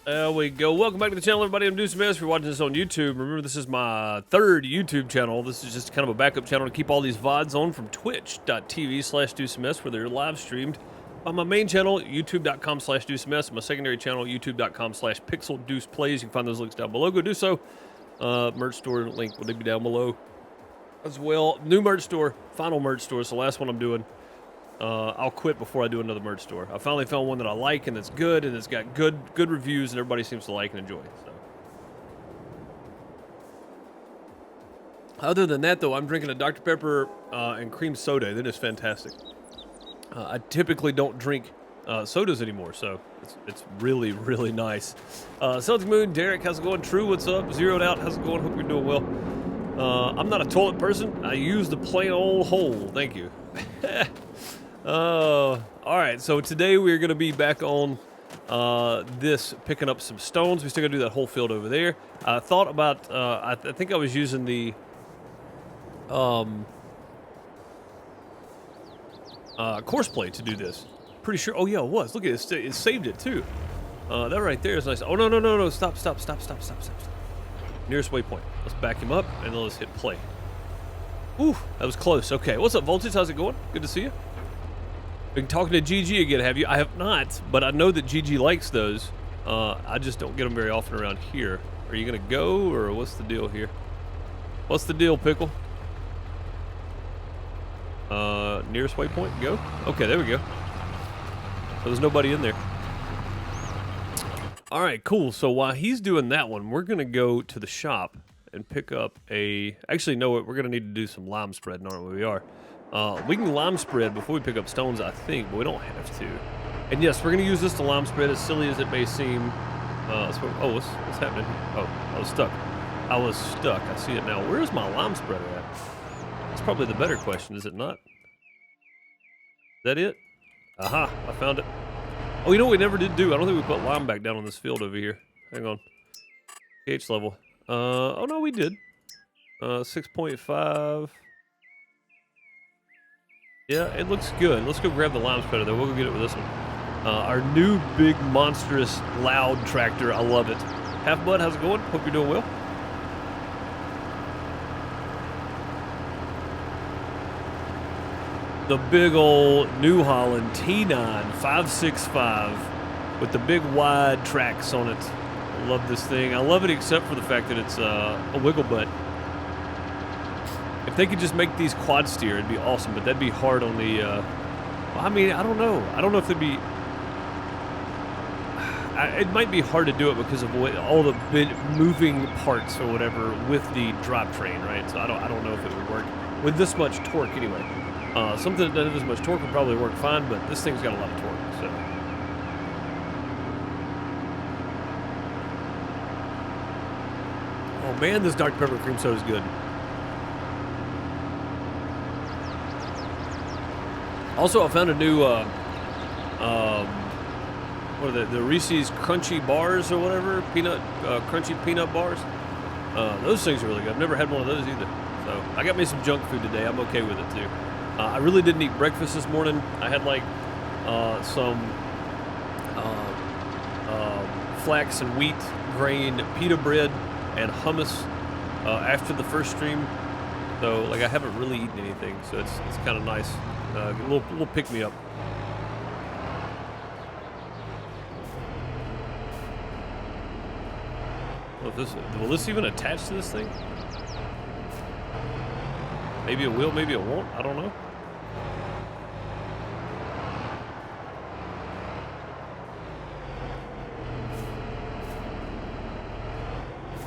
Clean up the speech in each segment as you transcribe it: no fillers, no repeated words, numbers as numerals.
There we go. Welcome back to the channel, everybody. I'm Deuce Mess. If you're watching this on YouTube, remember this is my third YouTube channel. This is just kind of a backup channel to keep all these VODs on from twitch.tv/DeuceMess, where they're live streamed on my main channel, youtube.com/DeuceMess, my secondary channel, youtube.com/PixelDeucePlays. You can find those links down below. Go do so. Merch store link will be down below as well. New merch store, final merch store. It's the last one I'm doing. I'll quit before I do another merch store. I finally found one that I like and that's good and it's got good reviews and everybody seems to like and enjoy. So, other than that, though, I'm drinking a Dr. Pepper and cream soda. That is fantastic. I typically don't drink sodas anymore, so it's really nice. Celtic Moon, Derek, how's it going? True, what's up? Zeroed Out, how's it going? Hope you're doing well. I'm not a toilet person. I use the plain old hole. Thank you. Alright, so today we're going to be back on this, picking up some stones. We still got to do that whole field over there. I thought about, I think I was using the course plate to do this. Pretty sure, oh yeah, it was. Look at it, it saved it too. That right there is nice. Oh, no, stop. Nearest waypoint. Let's back him up, and then let's hit play. Ooh, that was close. Okay, what's up, Voltage? How's it going? Good to see you. Been talking to GG again, have you? I have not, but I know that GG likes those. I just don't get them very often around here. Are you gonna go, or what's the deal here? What's the deal, Pickle? Nearest waypoint, go. Okay, there we go. There's nobody in there. All right, cool. So while he's doing that one, we're gonna go to the shop and pick up a... Actually, no, we're gonna need to do some lime spread, aren't we? We are. We can lime spread before we pick up stones, I think, but we don't have to. And yes, we're gonna use this to lime spread, as silly as it may seem. Oh, what's happening? Oh, I was stuck. I see it now. Where's my lime spreader at? That's probably the better question, is it not? Is that it? Aha, I found it. Oh, you know what we never did do? I don't think we put lime back down on this field over here. Hang on. pH level. Oh no, we did. 6.5. Yeah, it looks good. Let's go grab the lime spreader though. We'll go get it with this one. Our new big, monstrous, loud tractor. I love it. Half Blood, how's it going? Hope you're doing well. The big old New Holland T9 565 with the big wide tracks on it. I love this thing. I love it except for the fact that it's a wiggle butt. If they could just make these quad steer, it'd be awesome, but that'd be hard on the, well, I mean, I don't know. I don't know if it'd be, it might be hard to do it because of all the moving parts or whatever with the drivetrain, right? So I don't know if it would work with this much torque anyway. Something that doesn't have as much torque would probably work fine, but this thing's got a lot of torque, so. Oh man, this Dr. Pepper cream soda is good. Also, I found a new, what are the Reese's Crunchy Bars or whatever, crunchy peanut bars. Those things are really good. I've never had one of those either. So I got me some junk food today. I'm okay with it too. I really didn't eat breakfast this morning. I had like some flax and wheat grain pita bread and hummus after the first stream. So like I haven't really eaten anything. So it's kind of nice. A little pick me up. Will this even attach to this thing? Maybe it will, maybe it won't. I don't know.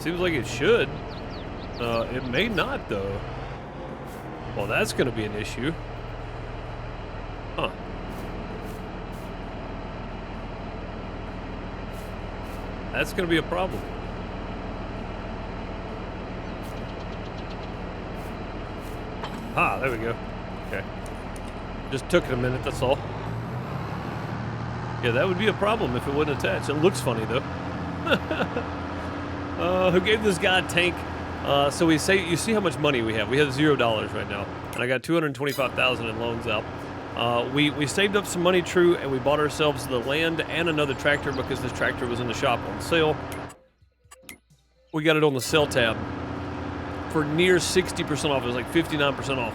Seems like it should. It may not, though. Well, that's going to be an issue. Huh. That's going to be a problem. Ah, there we go. Okay. Just took it a minute, that's all. Yeah, that would be a problem if it wouldn't attach. It looks funny, though. Who gave this guy a tank? So you see how much money we have. We have $0 right now. And I got $225,000 in loans out. We saved up some money, true, and we bought ourselves the land and another tractor because this tractor was in the shop on sale. We got it on the sale tab for near 60% off. It was like 59% off.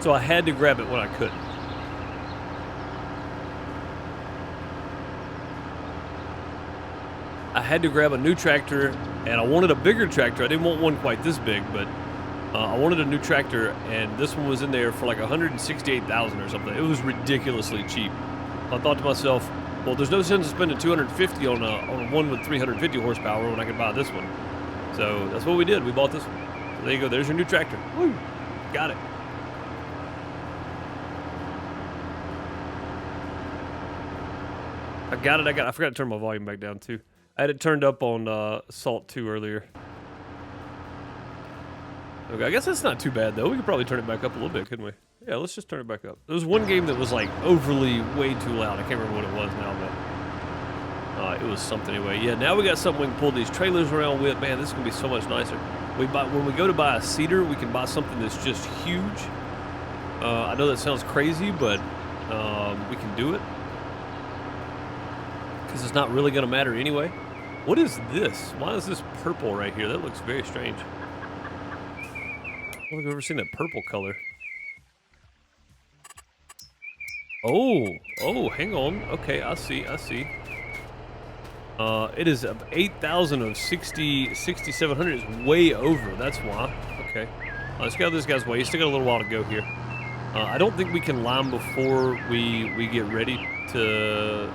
So I had to grab it when I could. I had to grab a new tractor, and I wanted a bigger tractor. I didn't want one quite this big, but I wanted a new tractor, and this one was in there for like $168,000 or something. It was ridiculously cheap. I thought to myself, well, there's no sense in spending $250 on a one with 350 horsepower when I could buy this one. So that's what we did. We bought this one. So there you go. There's your new tractor. Woo! Got it. I got it. I forgot to turn my volume back down too. I had it turned up on Salt 2 earlier. Okay, I guess that's not too bad though. We could probably turn it back up a little bit, couldn't we? Yeah, let's just turn it back up. There was one game that was like overly way too loud. I can't remember what it was now, but it was something anyway. Yeah, now we got something we can pull these trailers around with. Man, this is gonna be so much nicer. When we go to buy a cedar, we can buy something that's just huge. I know that sounds crazy, but we can do it because it's not really gonna matter anyway. What is this? Why is this purple right here? That looks very strange. I don't think I've ever seen that purple color. Oh, hang on. Okay, I see. It is 8,000 of 6,700 is way over. That's why. Okay. Let's get out of this guy's way. He's still got a little while to go here. I don't think we can lime before we get ready to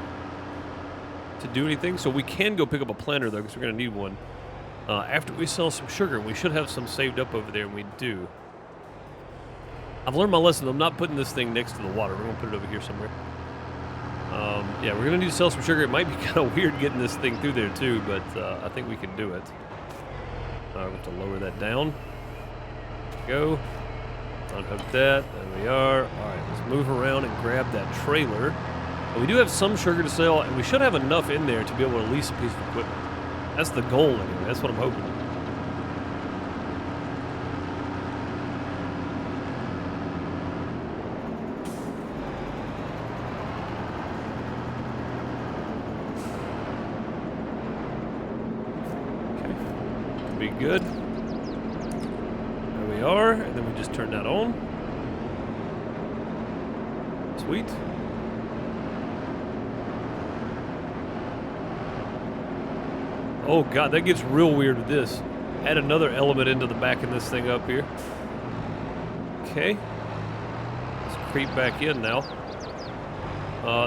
do anything. So we can go pick up a planter, though, because we're going to need one. After we sell some sugar, we should have some saved up over there, and we do. I've learned my lesson. I'm not putting this thing next to the water. We're going to put it over here somewhere. Yeah, we're going to need to sell some sugar. It might be kind of weird getting this thing through there, too, but I think we can do it. We have to lower that down. Go. Unhook that. There we are. All right, let's move around and grab that trailer. But we do have some sugar to sell, and we should have enough in there to be able to lease a piece of equipment. That's the goal, anyway. That's what I'm hoping. Okay. Be good. There we are, and then we just turn that on. Sweet. Oh god, that gets real weird with this. Add another element into the back of this thing up here. Okay. Let's creep back in now.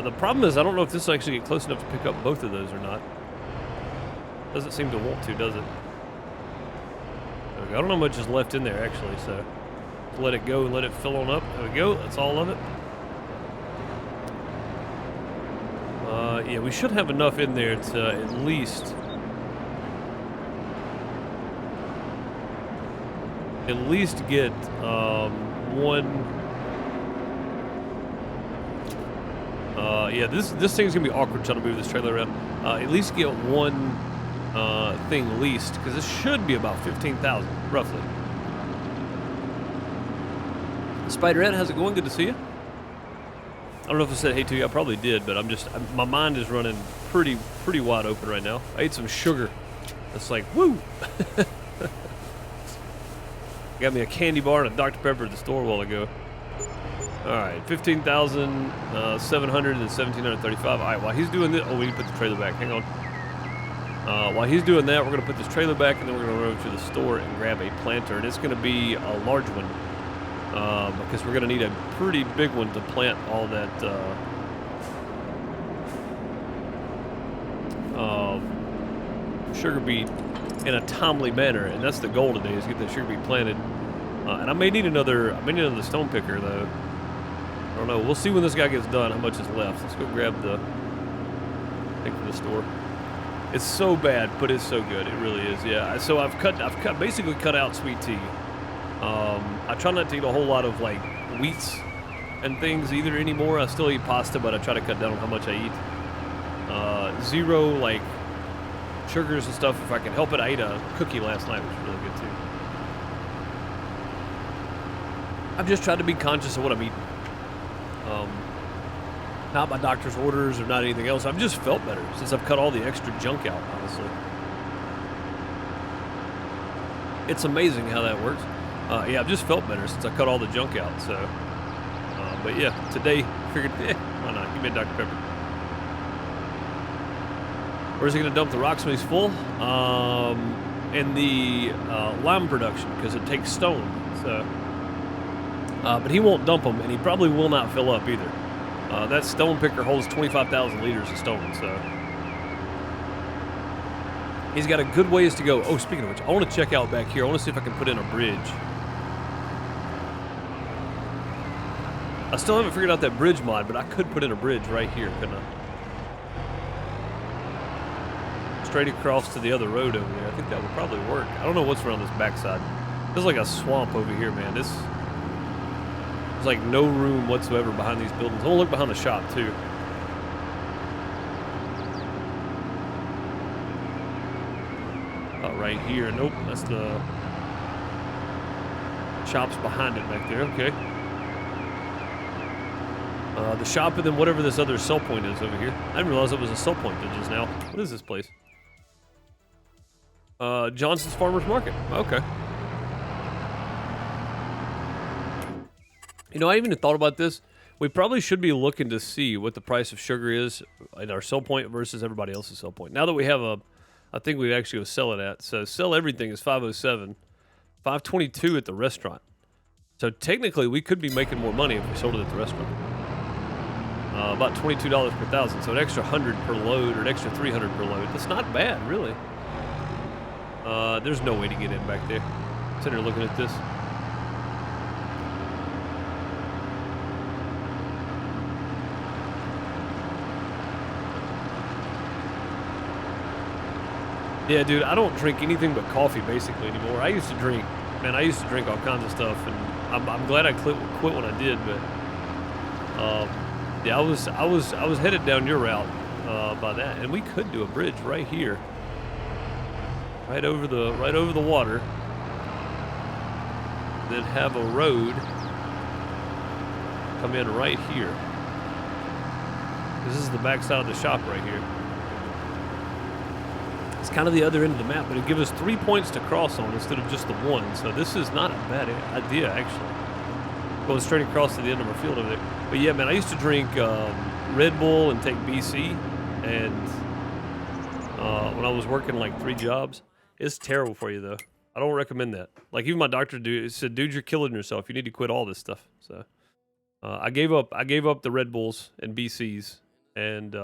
The problem is I don't know if this will actually get close enough to pick up both of those or not. Doesn't seem to want to, does it? Okay, I don't know how much is left in there actually, so let it go and let it fill on up. There we go, that's all of it. Yeah, we should have enough in there to at least get one. Yeah, this thing's gonna be awkward trying to move this trailer around. At least get one thing leased, because this should be about 15,000 roughly. Spiderette, how's it going? Good to see you. I don't know if I said hey to you. I probably did, but my mind is running pretty wide open right now. I ate some sugar. It's like woo. Got me a candy bar and a Dr. Pepper at the store a while ago. All right, 15,700 and 1,735. All right, while he's doing this, oh, we need to put the trailer back. Hang on. While he's doing that, we're gonna put this trailer back, and then we're gonna run over to the store and grab a planter, and it's gonna be a large one because we're gonna need a pretty big one to plant all that sugar beet in a timely manner, and that's the goal today, is get that sugar beet planted. And I may need another stone picker though. I don't know. We'll see when this guy gets done how much is left. Let's go grab the thing from the store. It's so bad, but it's so good. It really is. Yeah. So I've basically cut out sweet tea. I try not to eat a whole lot of like wheats and things either anymore. I still eat pasta, but I try to cut down on how much I eat. Zero like sugars and stuff if I can help it. I ate a cookie last night, which was really good too. I've just tried to be conscious of what I'm eating. Not by doctor's orders or not anything else. I've just felt better since I've cut all the extra junk out, honestly. It's amazing how that works. Yeah, I've just felt better since I cut all the junk out, so. But yeah, today, figured, why not? Give me a Dr. Pepper. Where's he going to dump the rocks when he's full? In the lime production, because it takes stone, so. But he won't dump them, and he probably will not fill up either. That stone picker holds 25,000 liters of stone, so. He's got a good ways to go. Oh, speaking of which, I want to check out back here. I want to see if I can put in a bridge. I still haven't figured out that bridge mod, but I could put in a bridge right here, couldn't I? Straight across to the other road over there. I think that would probably work. I don't know what's around this backside. There's like a swamp over here, man. There's like no room whatsoever behind these buildings. I want to look behind the shop, too. Right here. Nope, that's the shop's behind it back there. Okay. The shop and then whatever this other sell point is over here. I didn't realize it was a sell point just now. What is this place? Johnson's Farmers Market. Okay. You know, I even thought about this. We probably should be looking to see what the price of sugar is at our sell point versus everybody else's sell point. Now that we have I think we'd actually go sell it at. So sell everything is $5.07, $5.22 at the restaurant. So technically, we could be making more money if we sold it at the restaurant. About $22 per thousand, so an extra 100 per load or an extra 300 per load. That's not bad, really. There's no way to get in back there. I'm sitting here looking at this. Yeah, dude, I don't drink anything but coffee basically anymore. I used to drink all kinds of stuff, and I'm glad I quit when I did. But yeah, I was headed down your route by that, and we could do a bridge right here, right over the water, then have a road come in right here. This is the back side of the shop right here. It's kind of the other end of the map, but it gives us 3 points to cross on instead of just the one. So this is not a bad idea, actually. Going straight across to the end of our field over there. But yeah, man, I used to drink Red Bull and take BC, and when I was working like 3 jobs, it's terrible for you though. I don't recommend that. Like even my doctor said, dude, you're killing yourself. You need to quit all this stuff. So I gave up the Red Bulls and BCs and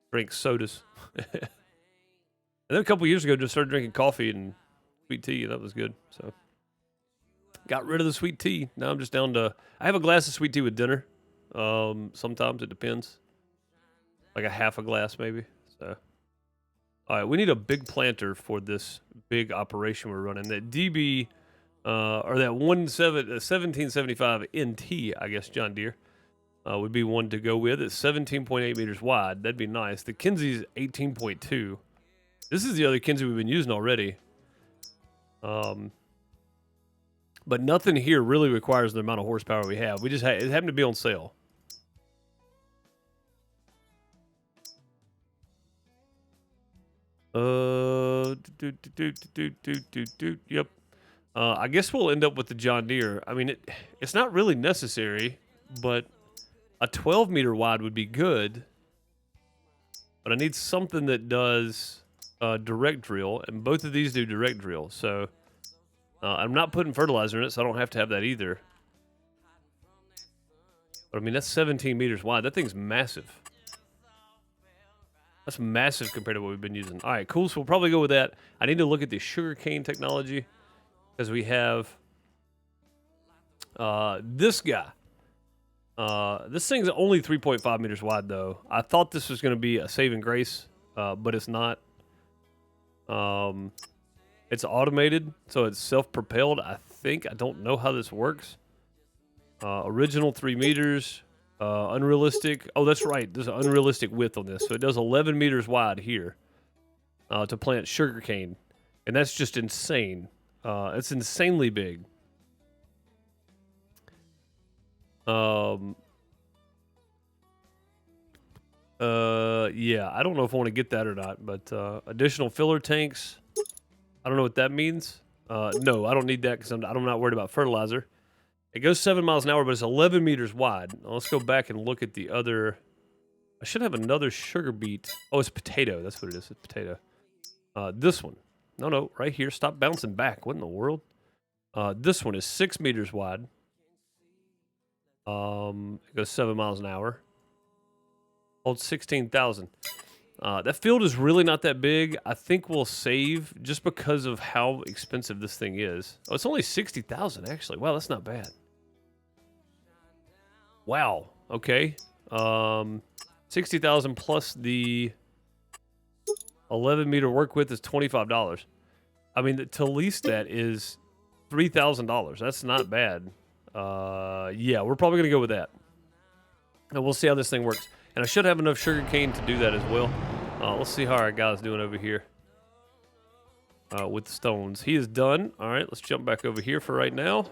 drink sodas. And then a couple years ago, just started drinking coffee and sweet tea, and that was good. So got rid of the sweet tea. Now I'm just down to, I have a glass of sweet tea with dinner. Sometimes it depends. Like a half a glass maybe. So, all right, we need a big planter for this big operation we're running. That DB, or that 1775 NT, I guess, John Deere. Would be one to go with. It's 17.8 meters wide. That'd be nice. The Kinsey's 18.2. This is the other Kinsey we've been using already. But nothing here really requires the amount of horsepower we have. We just it happened to be on sale. Yep. I guess we'll end up with the John Deere. I mean, it's not really necessary, but a 12 meter wide would be good, but I need something that does direct drill, and both of these do direct drill. So I'm not putting fertilizer in it, so I don't have to have that either. But I mean, that's 17 meters wide. That thing's massive. That's massive compared to what we've been using. All right, cool. So we'll probably go with that. I need to look at the sugarcane technology because we have this guy. This thing's only 3.5 meters wide, though. I thought this was going to be a saving grace, but it's not. It's automated, so it's self-propelled, I think. I don't know how this works. Original 3 meters. Unrealistic. Oh, that's right. There's an unrealistic width on this. So it does 11 meters wide here to plant sugarcane. And that's just insane. It's insanely big. Yeah, I don't know if I want to get that or not, but additional filler tanks. I don't know what that means. No, I don't need that because I'm not worried about fertilizer. It goes 7 miles an hour, but it's 11 meters wide. Now, let's go back and look at the other. I should have another sugar beet. Oh, it's potato. That's what it is. It's potato. This one. No, right here. Stop bouncing back. What in the world? This one is 6 meters wide. It goes 7 miles an hour. Holds 16,000. That field is really not that big. I think we'll save just because of how expensive this thing is. Oh, it's only 60,000 actually. Wow, that's not bad. Wow. Okay. 60,000 plus the 11 meter work width is $25. I mean, to lease that is $3,000. That's not bad. Yeah, we're probably gonna go with that, and we'll see how this thing works. And I should have enough sugar cane to do that as well. Let's see how our guy's doing over here with the stones. He is done. All right, let's jump back over here for right now.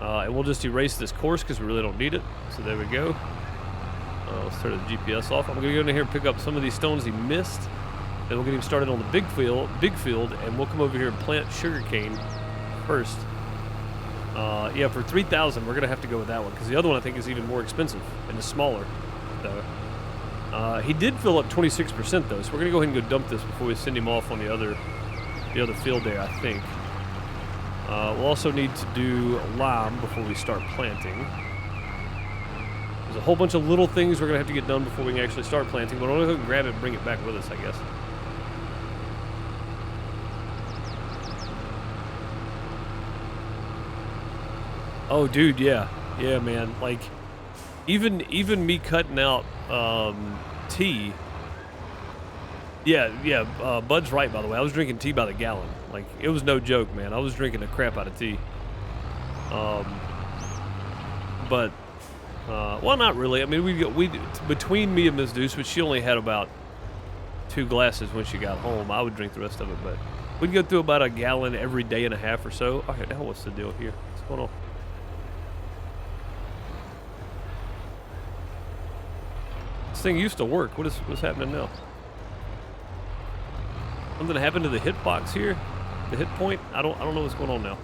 And we'll just erase this course because we really don't need it. So there we go. Let's turn the GPS off. I'm going to go in here and pick up some of these stones he missed. Then we'll get him started on the big field, and we'll come over here and plant sugarcane first. Yeah, for 3,000, we're going to have to go with that one because the other one I think is even more expensive and is smaller. So, he did fill up 26% though, so we're going to go ahead and go dump this before we send him off on the other field there, I think. We'll also need to do lime before we start planting. There's a whole bunch of little things we're going to have to get done before we can actually start planting, but we'll go and grab it and bring it back with us, I guess. Oh, dude, yeah. Yeah, man. Like, even me cutting out tea. Yeah, Bud's right, by the way. I was drinking tea by the gallon. Like, it was no joke, man. I was drinking the crap out of tea. But, well, not really. I mean, we between me and Ms. Deuce, which she only had about 2 glasses when she got home, I would drink the rest of it, but we'd go through about a gallon every day and a half or so. Okay, now what's the deal here? What's going on? This thing used to work. What's happening now? Something happened to the hitbox here? The hit point? I don't know what's going on now.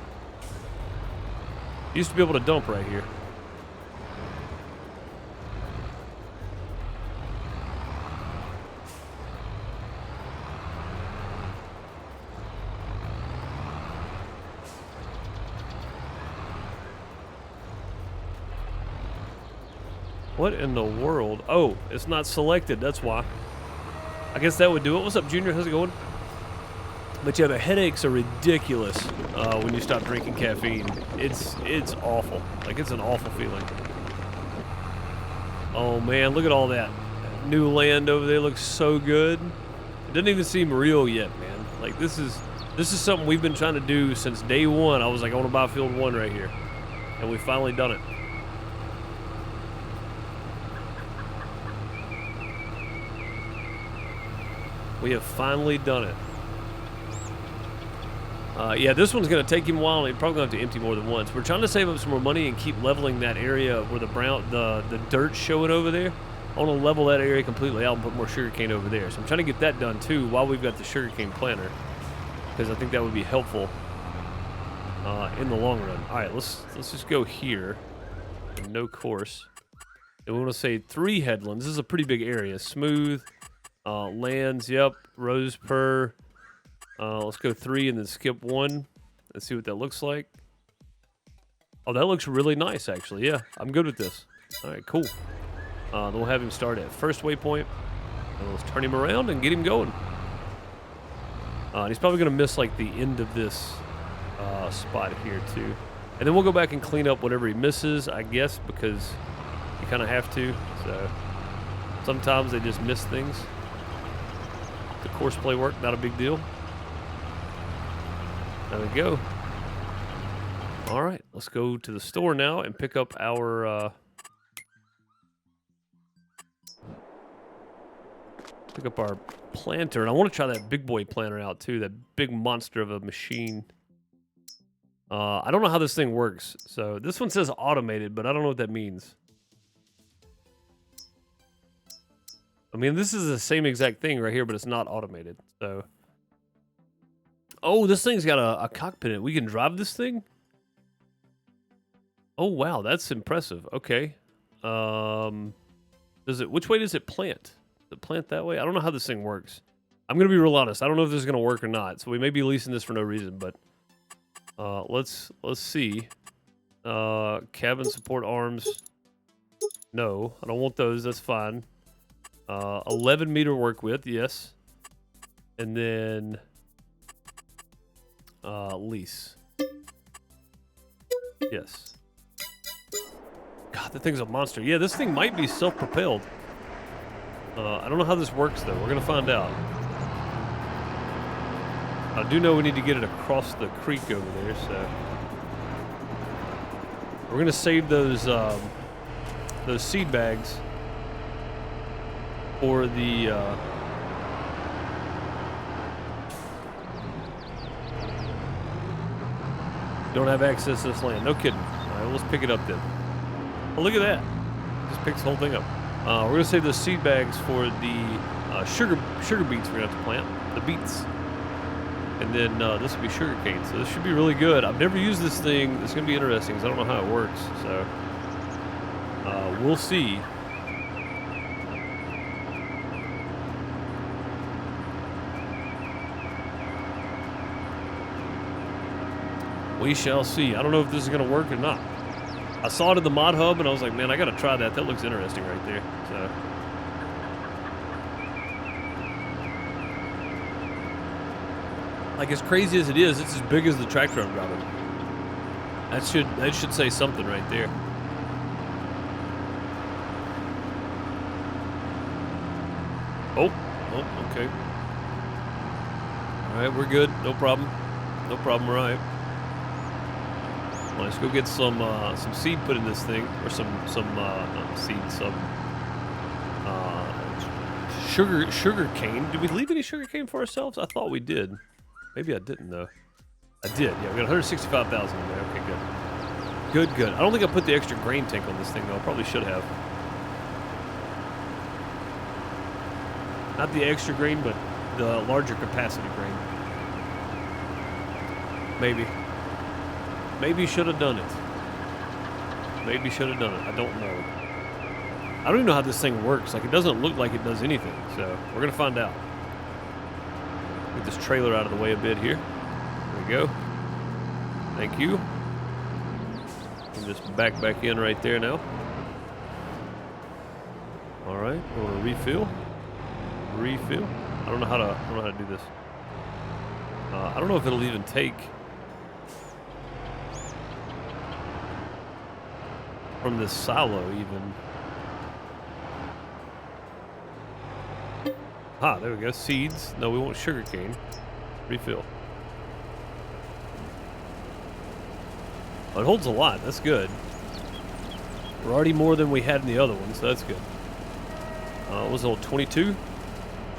Used to be able to dump right here. What in the world? Oh, it's not selected. That's why. I guess that would do it. What's up, Junior? How's it going? But yeah, the headaches are ridiculous when you stop drinking caffeine. It's awful. Like, it's an awful feeling. Oh man, look at all that new land over there. Looks so good. It doesn't even seem real yet, man. Like, this is something we've been trying to do since day one. I was like, I want to buy field 1 right here, and we finally done it. We have finally done it. Yeah, this one's going to take him a while, and he's probably going to have to empty more than once. We're trying to save up some more money and keep leveling that area where the dirt's showing over there. I want to level that area completely out and put more sugarcane over there. So I'm trying to get that done too while we've got the sugarcane planter, because I think that would be helpful in the long run. All right, let's just go here. No course. And we want to say 3 headlands. This is a pretty big area. Smooth. Lands, yep. Rows per. Let's go 3 and then skip 1. Let's see what that looks like. Oh, that looks really nice, actually. Yeah, I'm good with this. All right, cool. Then we'll have him start at first waypoint. And let's turn him around and get him going. And he's probably going to miss, like, the end of this spot here, too. And then we'll go back and clean up whatever he misses, I guess, because you kind of have to. So sometimes they just miss things. The course play work, not a big deal. There we go. All right, let's go to the store now and pick up our planter. And I want to try that big boy planter out too, that big monster of a machine. I don't know how this thing works. So this one says automated, but I don't know what that means. I mean, this is the same exact thing right here, but it's not automated. So, oh, this thing's got a cockpit in it. We can drive this thing. Oh wow, that's impressive. Okay. Does it? Which way does it plant? Does it plant that way? I don't know how this thing works. I'm gonna be real honest. I don't know if this is gonna work or not. So we may be leasing this for no reason, but let's see. Cabin support arms. No, I don't want those. That's fine. 11 meter work width, yes. And then lease. Yes. God, that thing's a monster. Yeah, this thing might be self-propelled. I don't know how this works though. We're gonna find out. I do know we need to get it across the creek over there, so we're gonna save those seed bags for the don't have access to this land. No kidding. All right, let's pick it up then. Oh, look at that. Just picks the whole thing up. We're gonna save those seed bags for the sugar beets we're gonna have to plant. The beets. And then this will be sugar cane. So this should be really good. I've never used this thing. It's gonna be interesting because I don't know how it works. So we'll see. We shall see. I don't know if this is going to work or not. I saw it in the mod hub and I was like, man, I got to try that. That looks interesting right there. So, like, as crazy as it is, it's as big as the tractor I'm driving. That should say something right there. Oh, okay. All right, we're good. No problem. No problem. All right. Well, let's go get some seed put in this thing, or some sugar cane. Did we leave any sugar cane for ourselves? I thought we did. Maybe I didn't though. I did. Yeah, we got 165,000 in there. Okay, good. Good. I don't think I put the extra grain tank on this thing though. I probably should have. Not the extra grain, but the larger capacity grain. Maybe should have done it. Maybe should have done it. I don't know. I don't even know how this thing works. Like, it doesn't look like it does anything. So we're gonna find out. Get this trailer out of the way a bit here. There we go. Thank you. And just back in right there now. All right. We're gonna refill. I don't know how to do this. I don't know if it'll even take from this silo even. Ah, there we go. Seeds. No, we want sugarcane. Refill. Oh, it holds a lot. That's good. We're already more than we had in the other one, so that's good. What was it, old 22?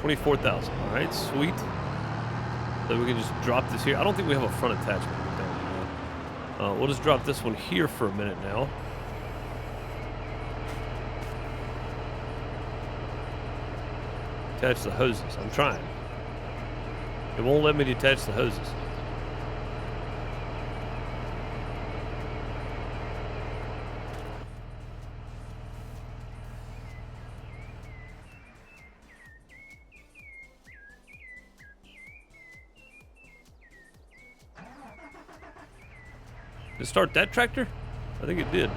24,000. All right, sweet. So we can just drop this here. I don't think we have a front attachment with that. We'll just drop this one here for a minute now. Attach the hoses. I'm trying. It won't let me detach the hoses. Did it start that tractor? I think it did.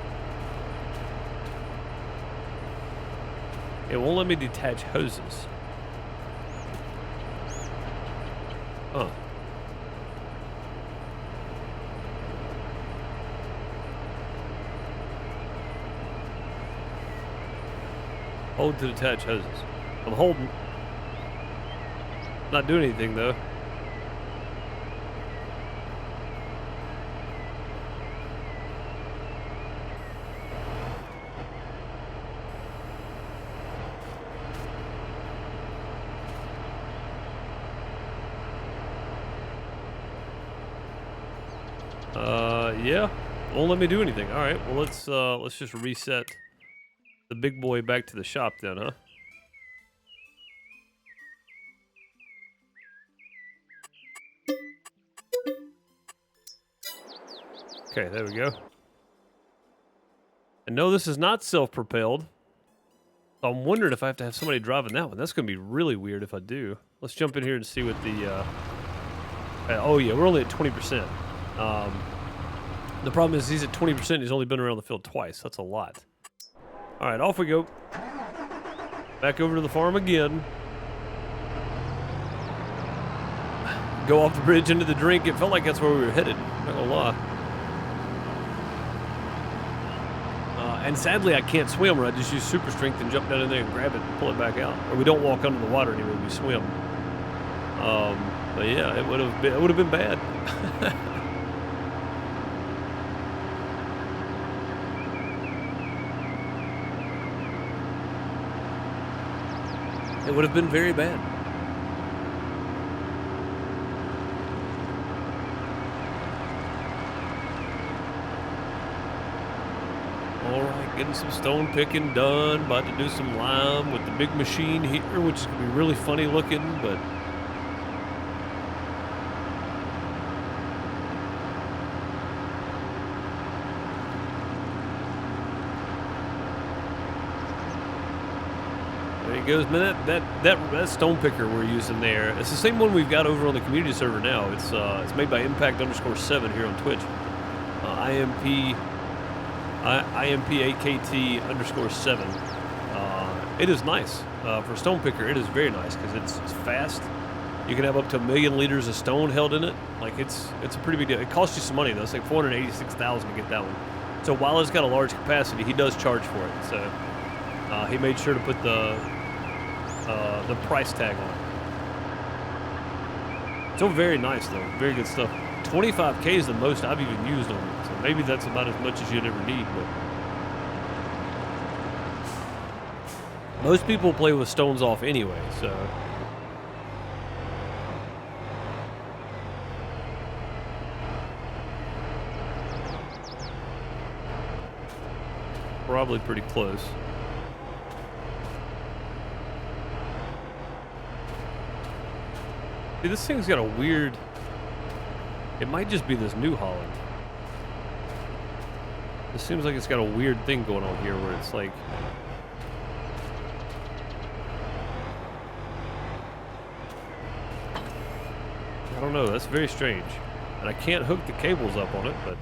It won't let me detach hoses. Huh. Hold to detach hoses. I'm holding. Not doing anything though. Yeah, won't let me do anything. All right, well let's just reset the big boy back to the shop then, huh? Okay, there we go. And no, this is not self-propelled. So I'm wondering if I have to have somebody driving that one. That's going to be really weird if I do. Let's jump in here and see what the... oh, yeah, we're only at 20%. The problem is he's at 20%. He's only been around the field twice. That's a lot. All right, off we go. Back over to the farm again. Go off the bridge into the drink. It felt like that's where we were headed. Not gonna lie. And sadly, I can't swim, or I just use super strength and jump down in there and grab it and pull it back out. Or we don't walk under the water anyway, we swim. But yeah, it would have been bad. It would have been very bad. Alright, getting some stone picking done. About to do some lime with the big machine here, which is going to be really funny looking, but... There he goes, man. That stone picker we're using there, it's the same one we've got over on the community server now. It's made by Impact_7 here on Twitch. IMPAKT_7. It is nice. For a stone picker, it is very nice because it's fast. You can have up to 1 million liters of stone held in it. Like, it's a pretty big deal. It costs you some money, though. It's like $486,000 to get that one. So while it's got a large capacity, he does charge for it. So he made sure to put the price tag on it. So very nice, though. Very good stuff. 25K is the most I've even used on it. So maybe that's about as much as you'd ever need, but... Most people play with stones off anyway, so... Probably pretty close. See, this thing's got a weird... It might just be this New Holland. It seems like it's got a weird thing going on here where it's like... I don't know, that's very strange. And I can't hook the cables up on it, but...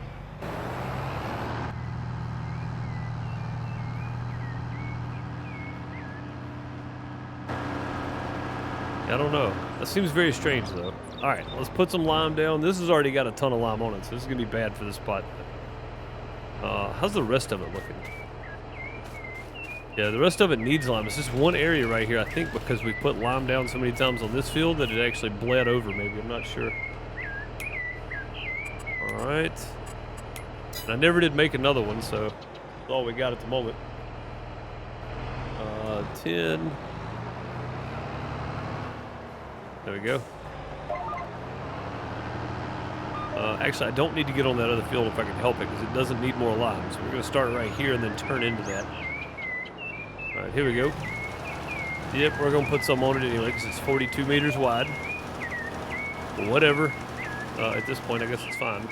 I don't know. That seems very strange, though. All right, let's put some lime down. This has already got a ton of lime on it, so this is going to be bad for this spot. How's the rest of it looking? Yeah, the rest of it needs lime. It's just one area right here, I think, because we put lime down so many times on this field that it actually bled over, maybe. I'm not sure. All right. And I never did make another one, so that's all we got at the moment. 10... There we go. Actually, I don't need to get on that other field if I can help it, because it doesn't need more lime. So we're going to start right here and then turn into that. All right, here we go. Yep, we're going to put some on it anyway, because it's 42 meters wide. Whatever. At this point, I guess it's fine.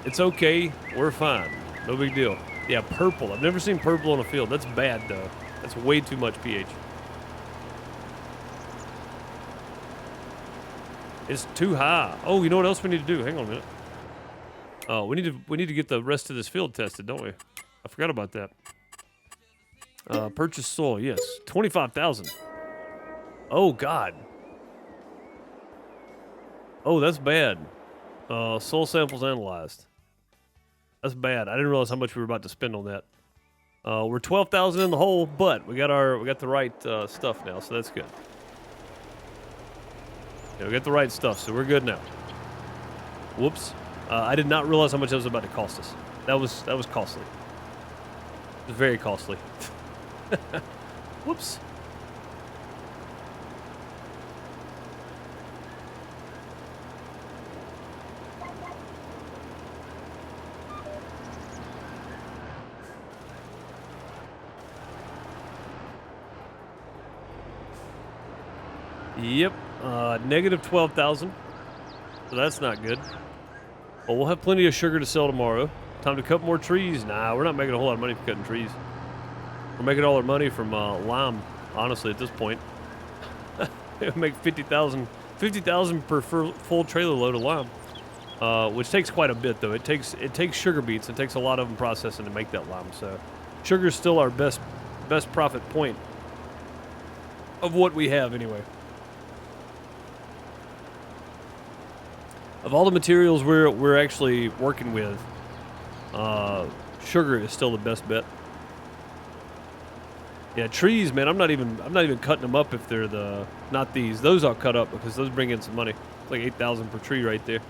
It's okay. We're fine. No big deal. Yeah, purple. I've never seen purple on a field. That's bad, though. That's way too much pH. It's too high. Oh, you know what else we need to do? Hang on a minute. Oh, we need to get the rest of this field tested, don't we? I forgot about that. Purchase soil, yes. 25,000. Oh God. Oh, that's bad. Soil samples analyzed. That's bad. I didn't realize how much we were about to spend on that. We're 12,000 in the hole, but we got the right stuff now, so that's good. Yeah, we got the right stuff, so we're good now. Whoops. I did not realize how much that was about to cost us. That was costly. It was very costly. Whoops. Yep. Negative 12,000. So that's not good. Well, we'll have plenty of sugar to sell tomorrow. Time to cut more trees. Nah, we're not making a whole lot of money from cutting trees. We're making all our money from lime, honestly, at this point. We make 50,000 per full trailer load of lime, which takes quite a bit, though. It takes sugar beets. It takes a lot of them processing to make that lime. So sugar is still our best profit point of what we have, anyway. Of all the materials we're actually working with, sugar is still the best bet. Yeah, trees, man. I'm not even cutting them up if they're not these. Those I'll cut up because those bring in some money. It's like 8,000 per tree right there.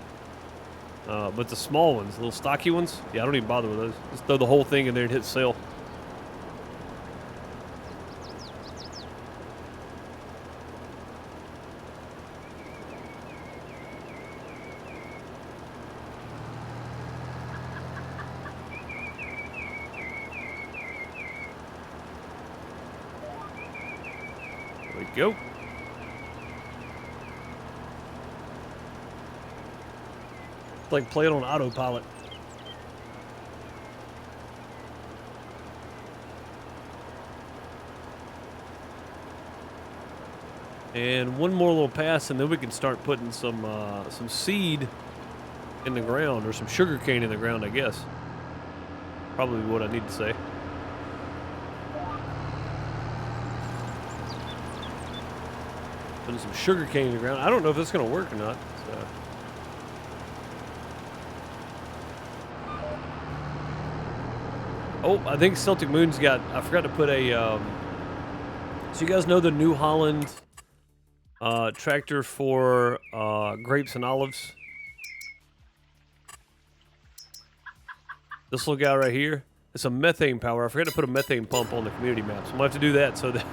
But the small ones, the little stocky ones, yeah, I don't even bother with those. Just throw the whole thing in there and hit sale. Go. It's like playing on autopilot. And one more little pass, and then we can start putting some seed in the ground, or some sugar cane in the ground, I guess. Probably what I need to say. Putting some sugar cane in the ground. I don't know if it's going to work or not. So. Oh, I think Celtic Moon's got... I forgot to put a... So you guys know the New Holland tractor for grapes and olives? This little guy right here. It's a methane power. I forgot to put a methane pump on the community map. So I'm going to have to do that so that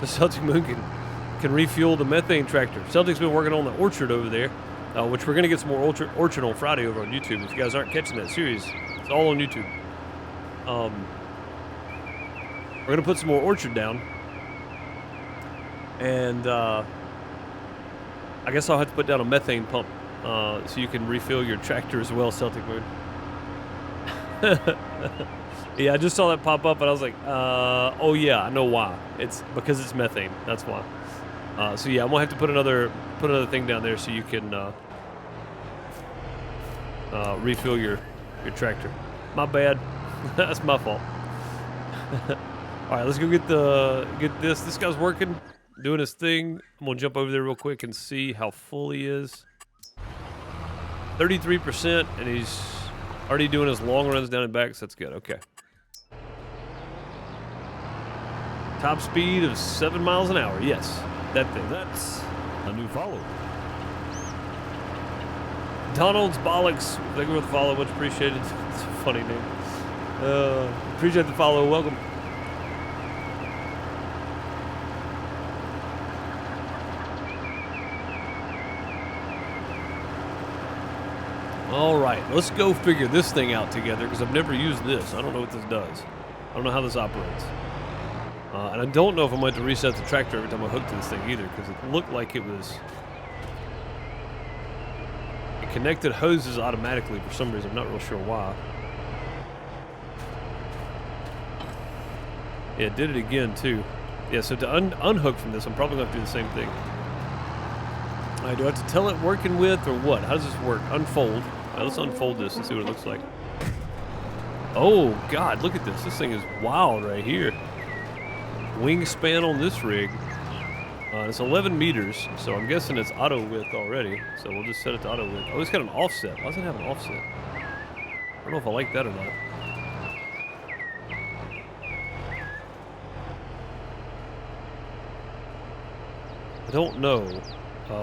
so Celtic Moon can refuel the methane tractor. Celtic's been working on the orchard over there, which we're going to get some more orchard on Friday over on YouTube. If you guys aren't catching that series, it's all on YouTube. We're going to put some more orchard down. And I guess I'll have to put down a methane pump so you can refill your tractor as well, Celtic Moon. Yeah, I just saw that pop up and I was like, oh yeah, I know why. It's because it's methane. That's why. So yeah, I'm gonna have to put another thing down there so you can refill your tractor. My bad. That's my fault. All right, let's go get this. This guy's working, doing his thing. I'm gonna jump over there real quick and see how full he is. 33%, and he's already doing his long runs down and back, so that's good. Okay. Top speed of 7 miles an hour. Yes, that thing. That's a new follower. Donald's Bollocks. Thank you for the follow. Much appreciated. It's a funny name. Appreciate the follow. Welcome. All right, let's go figure this thing out together because I've never used this. I don't know what this does. I don't know how this operates. And I don't know if I'm going to reset the tractor every time I hook to this thing either, because it looked like it connected hoses automatically for some reason. I'm not real sure why. Yeah, it did it again too. Yeah, so to unhook from this, I'm probably going to have to do the same thing. All right, do I have to tell it working with or what? How does this work? Unfold. All right, let's unfold this and see what it looks like. Oh, God, look at this. This thing is wild right here. Wingspan on this rig. It's 11 meters, so I'm guessing it's auto width already. So we'll just set it to auto width. Oh, it's got an offset. Why does it have an offset? I don't know if I like that or not. I don't know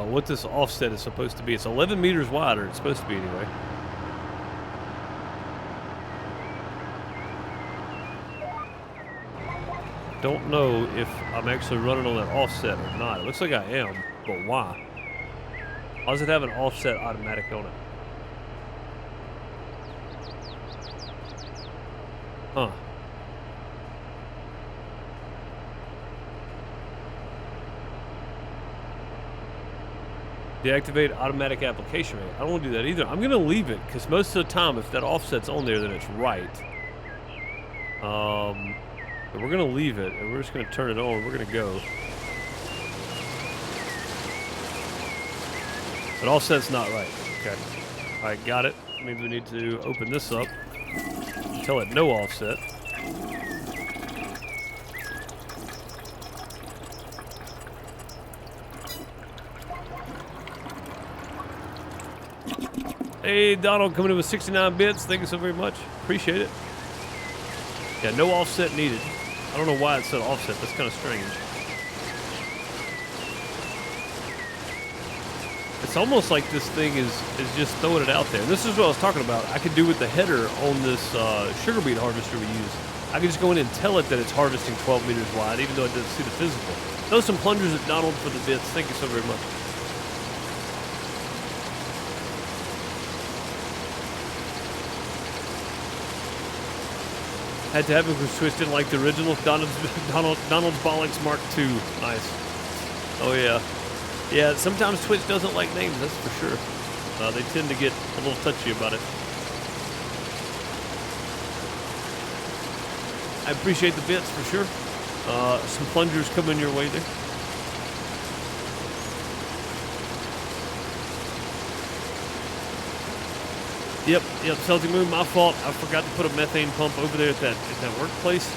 what this offset is supposed to be. It's 11 meters wide, or it's supposed to be anyway. Don't know if I'm actually running on that offset or not. It looks like I am, but why? Why does it have an offset automatic on it? Huh. Deactivate automatic application rate. I don't want to do that either. I'm going to leave it because most of the time, if that offset's on there, then it's right. But we're going to leave it, and we're just going to turn it on. We're going to go. But offset's not right. Okay. All right, got it. Means we need to open this up. Tell it no offset. Hey, Donald, coming in with 69 bits. Thank you so very much. Appreciate it. Yeah, no offset needed. I don't know why it said offset. That's kind of strange. It's almost like this thing is just throwing it out there. And this is what I was talking about. I could do with the header on this sugar beet harvester we use. I could just go in and tell it that it's harvesting 12 meters wide, even though it doesn't see the physical. Throw some plungers at Donald for the bits. Thank you so very much. Had to have it because Twitch didn't like the original. Donald's Bollocks Mark II. Nice. Oh, yeah. Yeah, sometimes Twitch doesn't like names, that's for sure. They tend to get a little touchy about it. I appreciate the bits, for sure. Some plungers coming your way there. Yep, Celtic Moon, my fault. I forgot to put a methane pump over there at that workplace.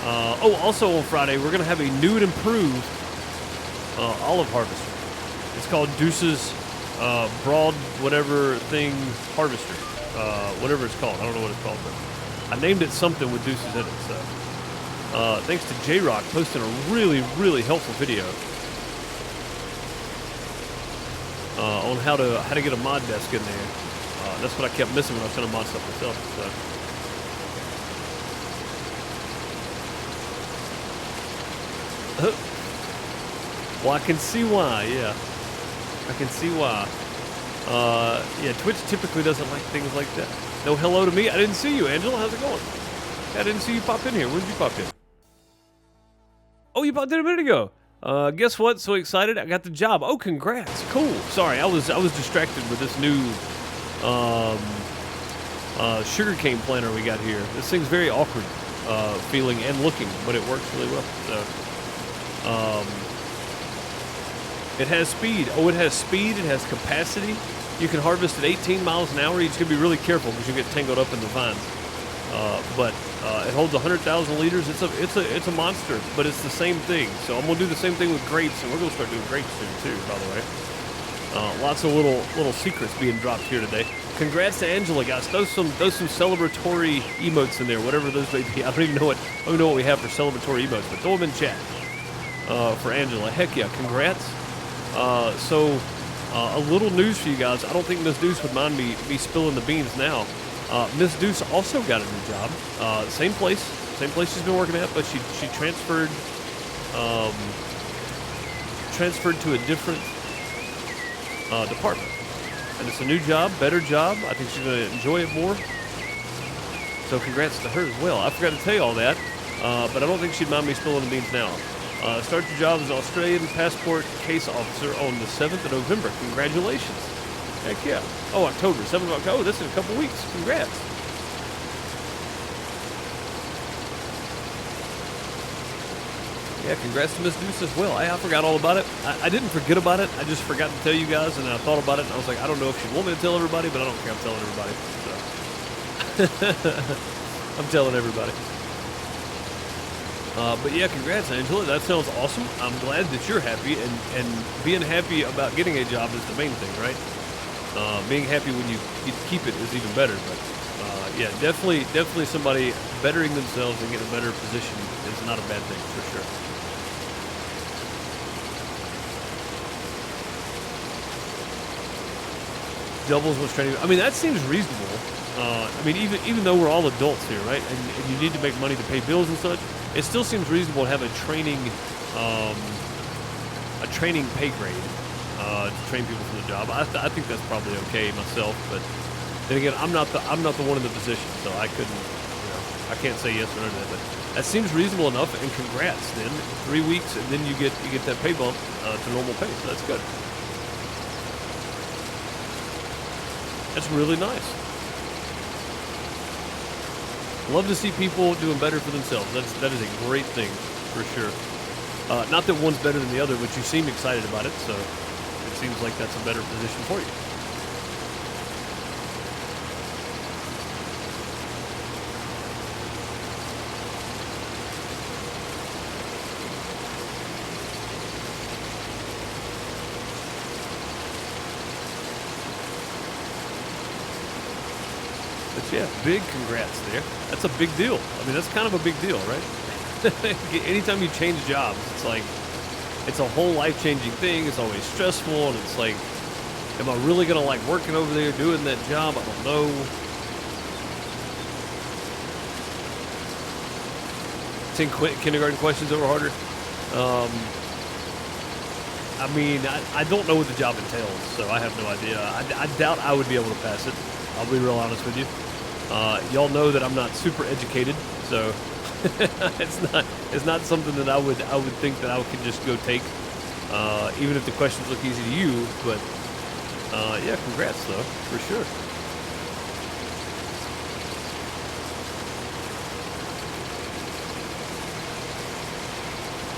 Oh, also on Friday, we're going to have a new and improved olive harvester. It's called Deuce's Broad whatever thing harvester. Whatever it's called. I don't know what it's called, but I named it something with Deuces in it. So thanks to J-Rock posting a really, really helpful video on how to get a mod desk in there. That's what I kept missing when I was trying to mod stuff myself. So. Well, I can see why, yeah. I can see why. Yeah, Twitch typically doesn't like things like that. No hello to me. I didn't see you, Angela. How's it going? I didn't see you pop in here. When did you pop in? Oh, you popped in a minute ago. Guess what? So excited. I got the job. Oh, congrats. Cool. Sorry, I was distracted with this new sugarcane planter we got here. This thing's very awkward feeling and looking, but it works really well. So, it has speed. Oh, it has speed. It has capacity. You can harvest at 18 miles an hour. You just gotta be really careful because you get tangled up in the vines. But it holds 100,000 liters. It's a monster, but it's the same thing. So I'm gonna do the same thing with grapes, and we're gonna start doing grapes soon too. By the way. Lots of little secrets being dropped here today. Congrats to Angela, guys. Throw some celebratory emotes in there, whatever those may be. I don't even know what we have for celebratory emotes, but throw them in chat for Angela. Heck yeah, congrats. So a little news for you guys. I don't think Miss Deuce would mind me spilling the beans now. Miss Deuce also got a new job. Same place she's been working at, but she transferred to a different department, and it's a new job, better job. I think she's going to enjoy it more, so congrats to her as well. I forgot to tell you all that, but I don't think she'd mind me spilling the beans now. Start your job as an Australian passport case officer on the 7th of November. Congratulations. Heck yeah. Oh, October, 7th of October. Oh, that's in a couple weeks. Congrats. Yeah, congrats to Miss Deuce as well. I forgot all about it. I didn't forget about it. I just forgot to tell you guys, and I thought about it, and I was like, I don't know if she'd want me to tell everybody, but I don't care. I'm telling everybody. So. I'm telling everybody. But yeah, congrats, Angela. That sounds awesome. I'm glad that you're happy, and being happy about getting a job is the main thing, right? Being happy when you keep it is even better. But yeah, definitely somebody bettering themselves and getting a better position is not a bad thing for sure. Doubles was training. I mean, that seems reasonable. I mean, even though we're all adults here, right? And you need to make money to pay bills and such, it still seems reasonable to have a training pay grade to train people for the job. I think that's probably okay myself, but then again, I'm not the one in the position, so I couldn't, I can't say yes or no to that. But that seems reasonable enough, and congrats. Then 3 weeks, and then you get that pay bump to normal pay, so that's good. That's really nice. Love to see people doing better for themselves. That is a great thing, for sure. Not that one's better than the other, but you seem excited about it, so it seems like that's a better position for you. But yeah, big congrats there. That's a big deal. I mean, that's kind of a big deal, right? Anytime you change jobs, it's like, it's a whole life-changing thing. It's always stressful, and it's like, am I really going to like working over there doing that job? I don't know. Kindergarten questions that were harder. I mean, I don't know what the job entails, so I have no idea. I doubt I would be able to pass it. I'll be real honest with you. Y'all know that I'm not super educated, so it's not something that I would think that I could just go take, even if the questions look easy to you. But yeah, congrats though, for sure.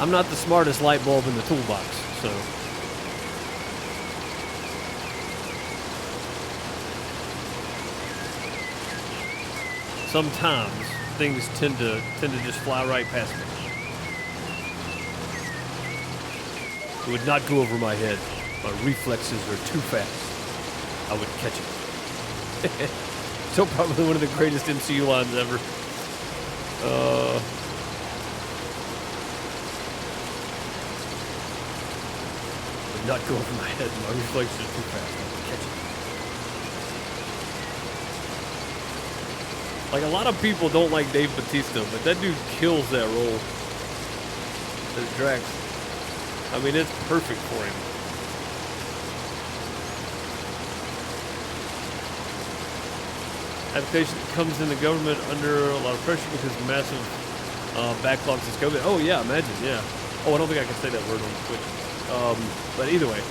I'm not the smartest light bulb in the toolbox, so. Sometimes things tend to just fly right past me. It would not go over my head. My reflexes are too fast. I would catch it. So probably one of the greatest MCU lines ever. Would not go over my head. My reflexes are too fast. I would catch it. Like, a lot of people don't like Dave Bautista, but that dude kills that role as Drax. I mean, it's perfect for him. Application comes in the government under a lot of pressure because of massive backlogs of COVID. Oh, yeah, imagine, yeah. Oh, I don't think I can say that word on Twitch. But either way,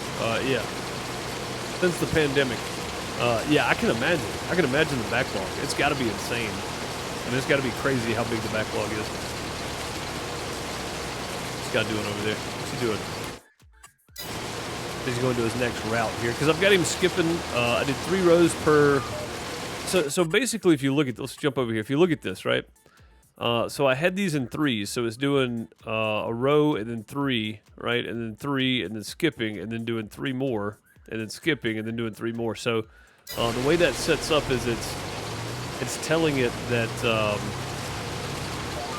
yeah. Since the pandemic. Yeah, I can imagine. I can imagine the backlog. It's got to be insane. I mean, it's got to be crazy how big the backlog is. What's Scott doing over there? What's he doing? He's going to his next route here because I've got him skipping. I did 3 rows per. So basically, if you look at, let's jump over here. If you look at this, right? So I had these in 3s. So it's doing a row and then 3, right, and then 3 and then skipping and then doing 3 more and then skipping and then doing 3 more. So the way that sets up is it's telling it that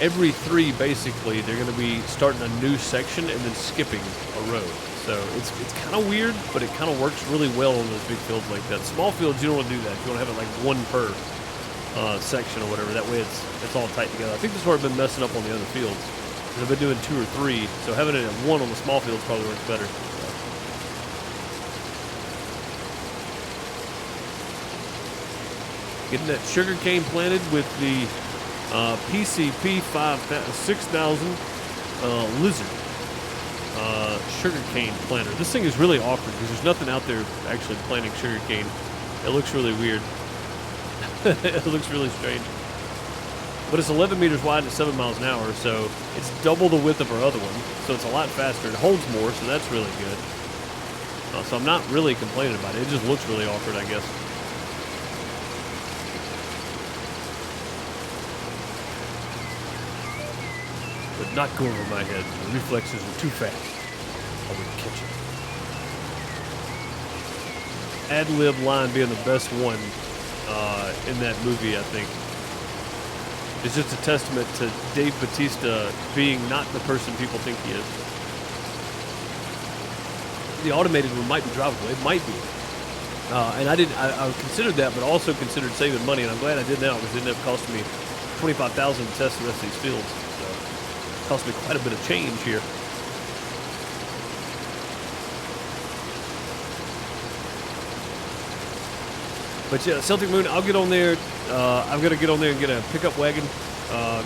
every 3 basically they're going to be starting a new section and then skipping a row. So it's kind of weird, but it kind of works really well on those big fields like that. Small fields, you don't want to do that. You want to have it like 1 per section or whatever. That way it's all tight together. I think this is where I've been messing up on the other fields. I've been doing 2 or 3, so having it at 1 on the small fields probably works better. Getting that sugar cane planted with the PCP 6000 Lizard sugar cane planter. This thing is really awkward because there's nothing out there actually planting sugar cane. It looks really weird. It looks really strange. But it's 11 meters wide and 7 miles an hour, so it's double the width of our other one. So it's a lot faster. It holds more, so that's really good. So I'm not really complaining about it. It just looks really awkward, I guess. Would not go over my head. The reflexes were too fast. I would catch it. Ad-lib line being the best one in that movie, I think. It's just a testament to Dave Bautista being not the person people think he is. The automated one might be drivable. It might be. And I considered that, but also considered saving money, and I'm glad I did now because it ended up costing me $25,000 to test the rest of these fields. So it cost me quite a bit of change here. But yeah, Celtic Moon, I'll get on there. I've got to get on there and get a pickup wagon.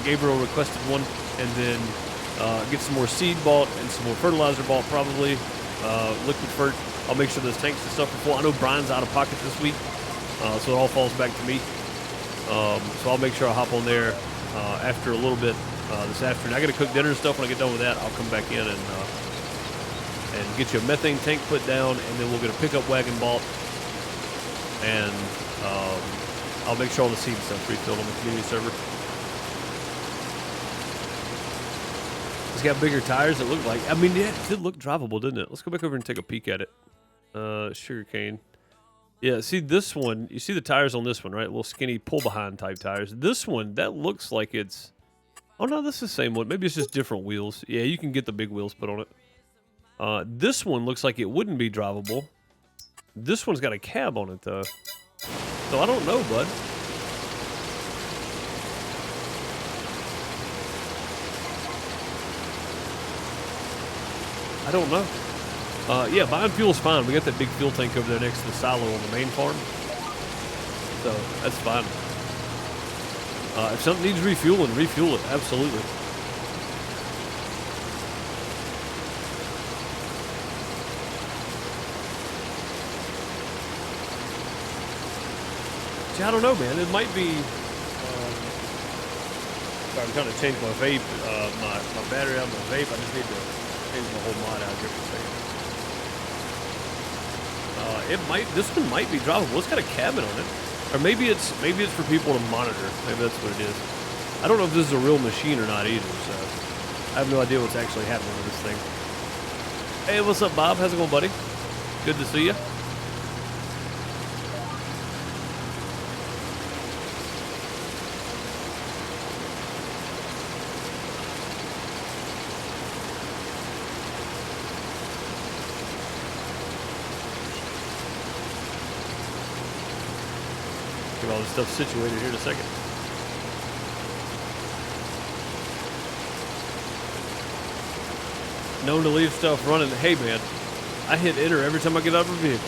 Gabriel requested one, and then get some more seed bought and some more fertilizer bought, probably. Liquid fert. I'll make sure those tanks and stuff are full. I know Brian's out of pocket this week, so it all falls back to me. So I'll make sure I hop on there after a little bit this afternoon. I got to cook dinner and stuff. When I get done with that, I'll come back in and get you a methane tank put down, and then we'll get a pickup wagon bought, and I'll make sure all the seed stuff's refilled on the community server. It's got bigger tires, it looked like. I mean, yeah, it did look drivable, didn't it? Let's go back over and take a peek at it. Sugarcane. Yeah, see this one, you see the tires on this one, right? Little skinny pull-behind type tires. This one, that looks like it's... Oh, no, that's the same one. Maybe it's just different wheels. Yeah, you can get the big wheels put on it. This one looks like it wouldn't be drivable. This one's got a cab on it, though. So I don't know, bud. I don't know. Yeah, buying fuel's fine. We got that big fuel tank over there next to the silo on the main farm. So that's fine. If something needs refueling, refuel it. Absolutely. See, I don't know, man. It might be... sorry, I'm trying to change my vape, my battery out of my vape. I just need to change my whole mod out here for a second. This one might be drivable. It's got a cabin on it. Or maybe it's for people to monitor. Maybe that's what it is. I don't know if this is a real machine or not either, so I have no idea what's actually happening with this thing. Hey, what's up, Bob? How's it going, buddy? Good to see you. Get all this stuff situated here in a second. Known to leave stuff running. Hey, man, I hit enter every time I get out of a vehicle.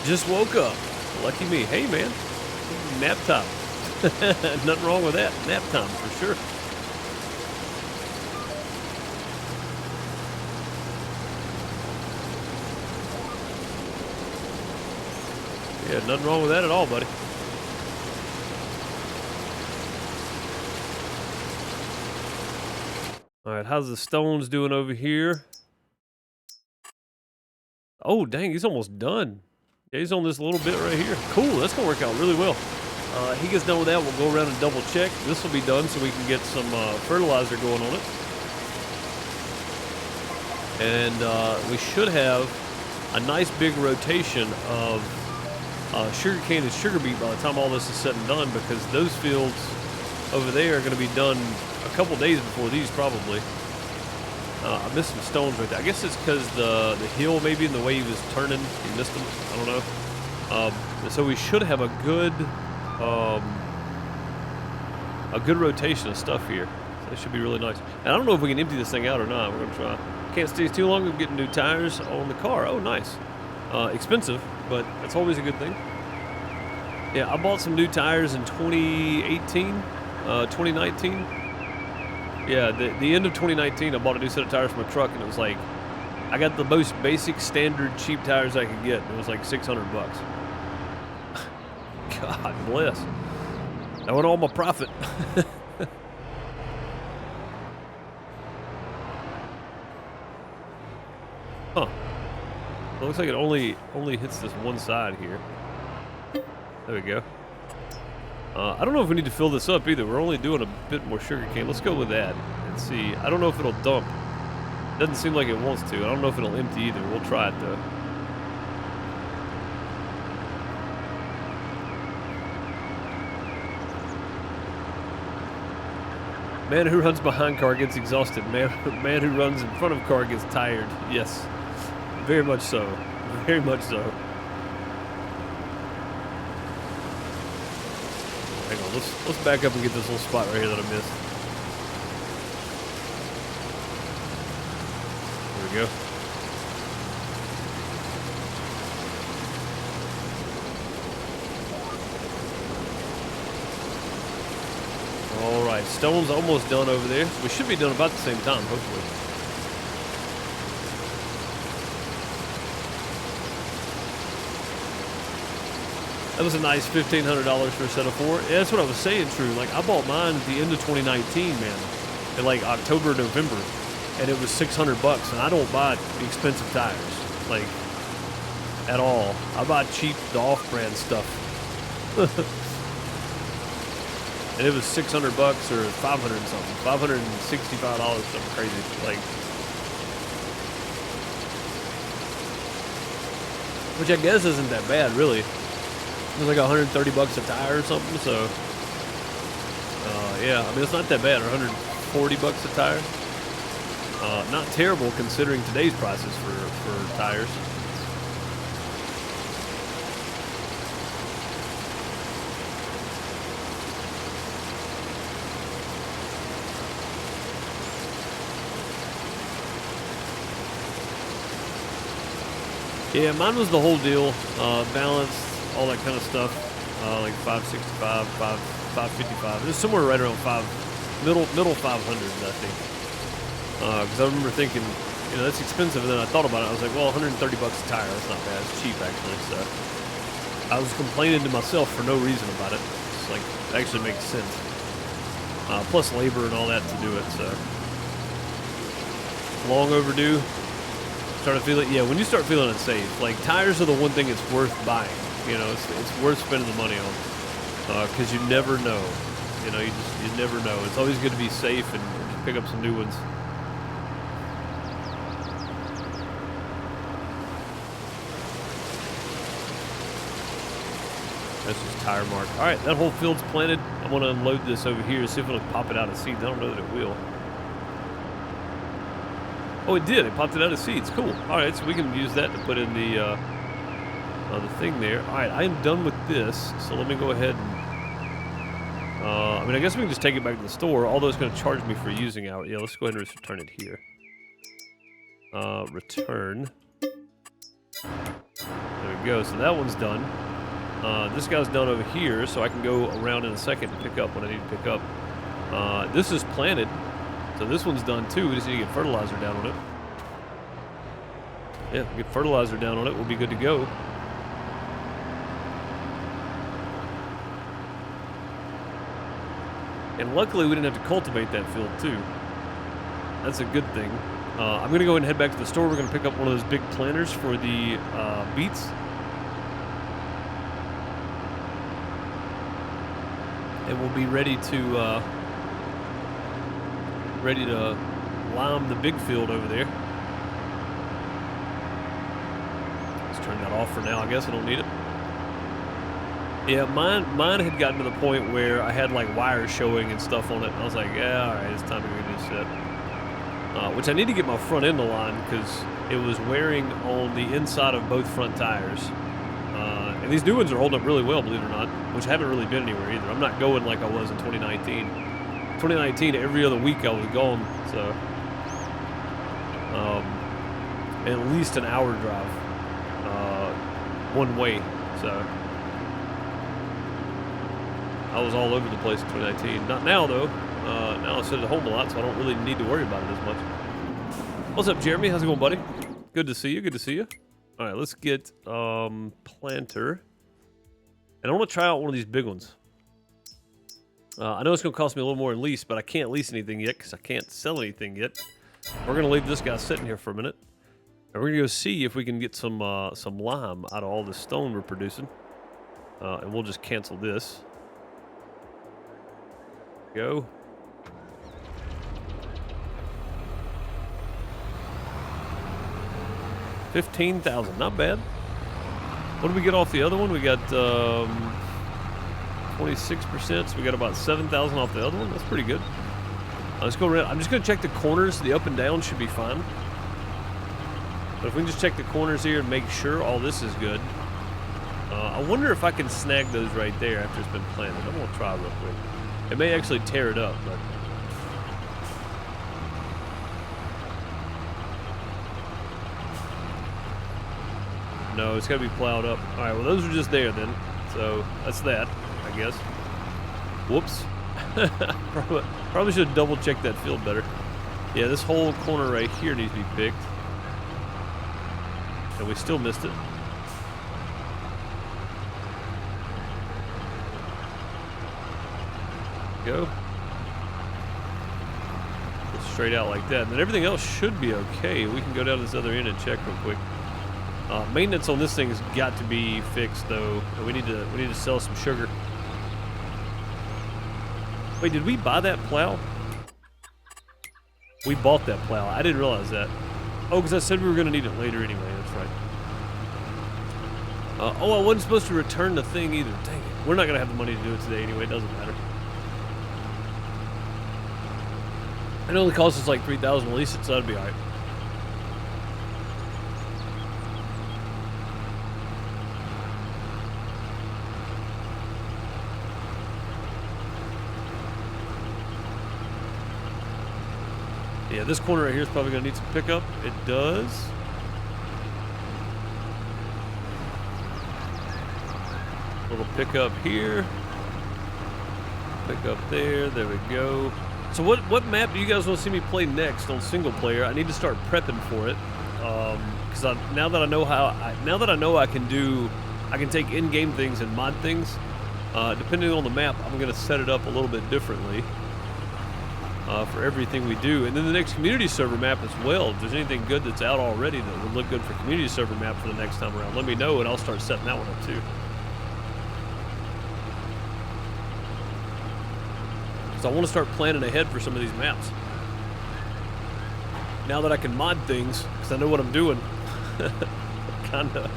Just woke up. Lucky me. Hey, man, nap time. Nothing wrong with that. Nap time for sure. Yeah, nothing wrong with that at all, buddy. All right, how's the Stones doing over here? Oh, dang, he's almost done. Yeah, he's on this little bit right here. Cool, that's gonna work out really well. He gets done with that, we'll go around and double check. This will be done so we can get some fertilizer going on it. And we should have a nice big rotation of sugarcane and sugar beet by the time all this is said and done, because those fields over there are going to be done a couple days before these, probably. I missed some stones right there. I guess it's because the hill, maybe in the way he was turning, he missed them. I don't know. So we should have a good rotation of stuff here. So that should be really nice. And I don't know if we can empty this thing out or not. We're going to try. Can't stay too long. We're getting new tires on the car. Oh, nice. Expensive, but that's always a good thing. Yeah, I bought some new tires in 2018, 2019. Yeah, the end of 2019, I bought a new set of tires for my truck, and it was like, I got the most basic, standard, cheap tires I could get. It was like $600. God bless. That went all my profit. Huh. It looks like it only hits this one side here. There we go. I don't know if we need to fill this up either. We're only doing a bit more sugar cane. Let's go with that and see. I don't know if it'll dump. Doesn't seem like it wants to. I don't know if it'll empty either. We'll try it though. Man who runs behind car gets exhausted. Man who runs in front of car gets tired. Yes, very much so. Very much so. Hang on, let's back up and get this little spot right here that I missed. There we go. All right, stone's almost done over there. We should be done about the same time, hopefully. That was a nice $1,500 for a set of 4. Yeah, that's what I was saying, True. Like, I bought mine at the end of 2019, man. In, like, October, November. And it was $600, and I don't buy expensive tires. Like, at all. I buy cheap, the off-brand stuff. And it was $600 or $500 and something. $565, something crazy. Like, which I guess isn't that bad, really. It was like $130 a tire or something, so yeah, I mean, it's not that bad. Or $140 a tire. Not terrible considering today's prices for tires. Yeah, mine was the whole deal, balanced, all that kind of stuff, like 565, 555. It was somewhere right around middle 500s, I think. Because I remember thinking, you know, that's expensive, and then I thought about it. I was like, well, $130 a tire, that's not bad. It's cheap, actually. So I was complaining to myself for no reason about it. It's like, it actually makes sense. Plus labor and all that to do it, so long overdue. Started feeling, yeah, when you start feeling unsafe, like tires are the one thing it's worth buying. You know, it's worth spending the money on, because you never know. You know, you never know. It's always good to be safe and just pick up some new ones. That's just tire mark. All right, that whole field's planted. I want to unload this over here, see if it'll pop it out of seeds. I don't know that it will. Oh, it did. It popped it out of seeds. Cool. All right, so we can use that to put in the thing there. All right, I am done with this. So let me go ahead and... I mean, I guess we can just take it back to the store, although it's going to charge me for using our... Yeah, let's go ahead and just return it here. Return. There we go. So that one's done. This guy's done over here, so I can go around in a second and pick up what I need to pick up. This is planted. So this one's done too. We just need to get fertilizer down on it. Yeah, get fertilizer down on it. We'll be good to go. And luckily we didn't have to cultivate that field too. That's a good thing. I'm going to go ahead and head back to the store. We're going to pick up one of those big planters for the beets. And we'll be ready to lime the big field over there. Let's turn that off for now. I guess I don't need it. Yeah, mine had gotten to the point where I had like wires showing and stuff on it. And I was like, yeah, all right, it's time to go do set. Which I need to get my front end aligned because it was wearing on the inside of both front tires. And these new ones are holding up really well, believe it or not, which I haven't really been anywhere either. I'm not going like I was in 2019. 2019, every other week I was gone, so at least an hour drive one way. So I was all over the place in 2019. Not now though. Now I sit at home a lot, so I don't really need to worry about it as much. What's up, Jeremy? How's it going, buddy? Good to see you. Good to see you. All right, let's get planter, and I want to try out one of these big ones. I know it's going to cost me a little more in lease, but I can't lease anything yet because I can't sell anything yet. We're going to leave this guy sitting here for a minute. And we're going to go see if we can get some lime out of all this stone we're producing. And we'll just cancel this. Go. $15,000, not bad. What did we get off the other one? We got 26%, so we got about 7,000 off the other one. That's pretty good. Let's go around. I'm just going to check the corners. The up and down should be fine. But if we can just check the corners here and make sure all this is good. I wonder if I can snag those right there after it's been planted. I'm going to try real quick. It may actually tear it up, but... No, it's got to be plowed up. All right, well, those are just there then. So that's that, I guess. Whoops. Probably should have double-checked that field better. Yeah, this whole corner right here needs to be picked. And we still missed it. Go. Go straight out like that. And then everything else should be okay. We can go down to this other end and check real quick. Maintenance on this thing has got to be fixed though. And we need to sell some sugar. Wait, did we buy that plow? We bought that plow. I didn't realize that. Oh, because I said we were going to need it later anyway. That's right. Oh, I wasn't supposed to return the thing either. Dang it. We're not going to have the money to do it today anyway. It doesn't matter. It only costs us like $3,000 to lease it, so that'd be all right. Yeah, this corner right here is probably going to need some pickup. It does. Little pickup here. Pickup there. There we go. So what map do you guys want to see me play next on single player? I need to start prepping for it. Because now that I know I can take in-game things and mod things. Depending on the map, I'm going to set it up a little bit differently. For everything we do. And then the next community server map as well. If there's anything good that's out already that would look good for community server map for the next time around, let me know and I'll start setting that one up too. So I want to start planning ahead for some of these maps. Now that I can mod things, because I know what I'm doing. Kinda.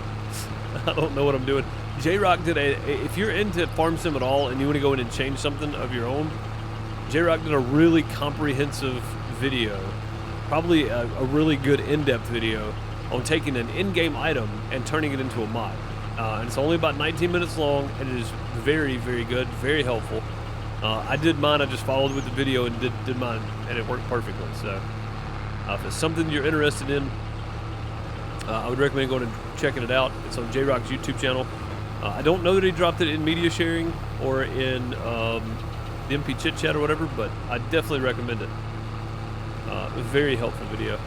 I don't know what I'm doing. J-Rock did if you're into Farm Sim at all and you want to go in and change something of your own, J-Rock did a really comprehensive video, probably a really good in-depth video on taking an in-game item and turning it into a mod. And it's only about 19 minutes long, and it is very, very good, very helpful. I did mine, I just followed with the video and did mine, and it worked perfectly. So if it's something you're interested in, I would recommend going and checking it out. It's on J-Rock's YouTube channel. I don't know that he dropped it in media sharing or in the MP Chit Chat or whatever, but I definitely recommend it. A very helpful video.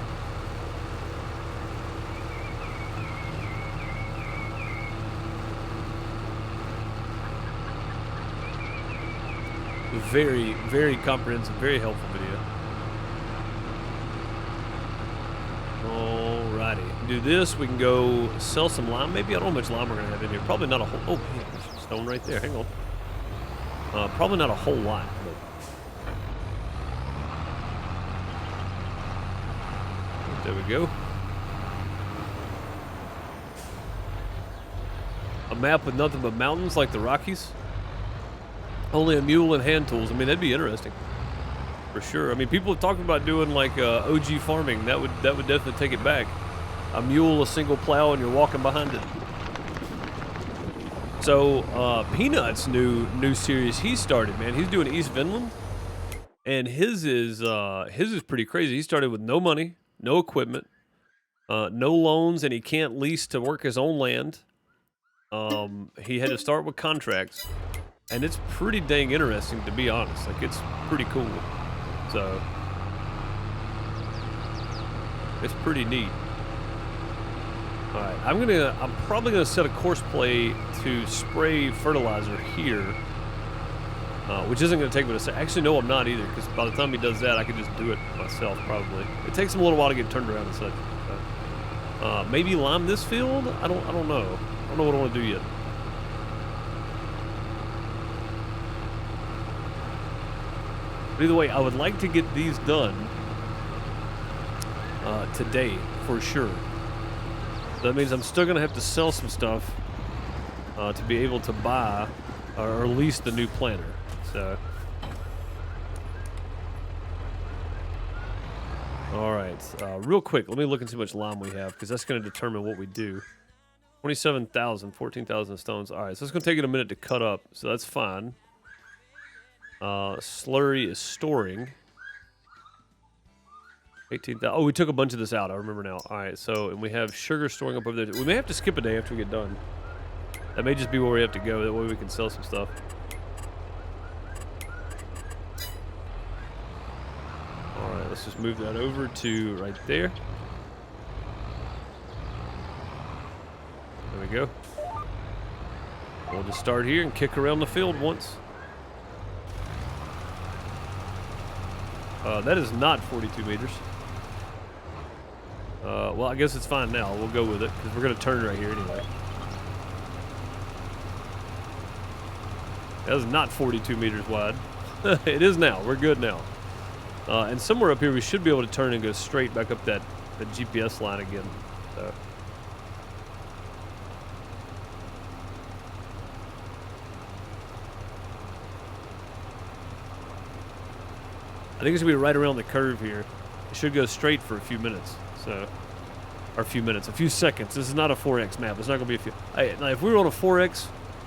Very, very comprehensive, very helpful video. Alrighty. Do this, we can go sell some lime. Maybe, I don't know how much lime we're going to have in here. Probably not a whole, oh, yeah, there's a stone right there, hang on. Probably not a whole lot, but there we go. A map with nothing but mountains like the Rockies. Only a mule and hand tools. I mean, that'd be interesting, for sure. I mean, people have talked about doing like OG farming. That would definitely take it back. A mule, a single plow, and you're walking behind it. So Peanut's new series he started, man. He's doing East Vinland, and his is pretty crazy. He started with no money, no equipment, no loans, and he can't lease to work his own land. He had to start with contracts, and it's pretty dang interesting, to be honest. Like, it's pretty cool. So it's pretty neat. All right, I'm probably gonna set a course play to spray fertilizer here, which isn't gonna take me a second. Actually, no, I'm not either, because by the time he does that, I could just do it myself probably. It takes him a little while to get turned around and such. Maybe lime this field? I don't know. I don't know what I want to do yet. But either way, I would like to get these done today for sure. That means I'm still going to have to sell some stuff to be able to buy or lease the new planter. So, all right, real quick, let me look and see how much lime we have, because that's going to determine what we do. 27,000, 14,000 stones. All right, so it's going to take it a minute to cut up, so that's fine. Slurry is storing. 18,000. Oh, we took a bunch of this out. I remember now. All right, so, and we have sugar storing up over there. We may have to skip a day after we get done. That may just be where we have to go. That way we can sell some stuff. All right, let's just move that over to right there. There we go. We'll just start here and kick around the field once. That is not 42 meters. Well, I guess it's fine now. We'll go with it because we're going to turn right here anyway. That is not 42 meters wide. It is now. We're good now. And somewhere up here, we should be able to turn and go straight back up that GPS line again. So. I think it's going to be right around the curve here. It should go straight for a few minutes. So, or a few seconds. This is not a 4X map. It's not going to be a few. Now if we were on a 4X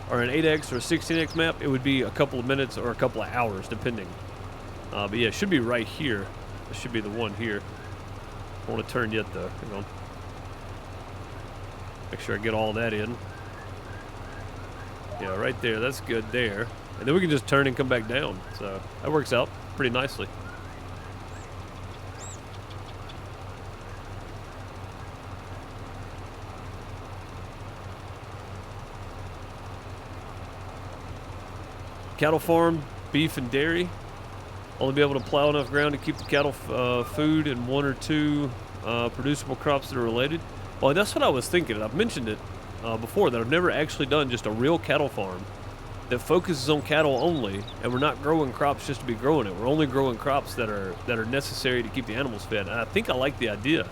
or an 8X or a 16X map, it would be a couple of minutes or a couple of hours, depending. But yeah, it should be right here. This should be the one here. I don't want to turn yet, though. Hang on. Make sure I get all that in. Yeah, right there. That's good there. And then we can just turn and come back down. So that works out pretty nicely. Cattle farm, beef and dairy. Only be able to plow enough ground to keep the cattle food and 1 or 2 producible crops that are related. Well, that's what I was thinking. I've mentioned it before that I've never actually done just a real cattle farm that focuses on cattle only, and we're not growing crops just to be growing it. We're only growing crops that are necessary to keep the animals fed. And I think I like the idea.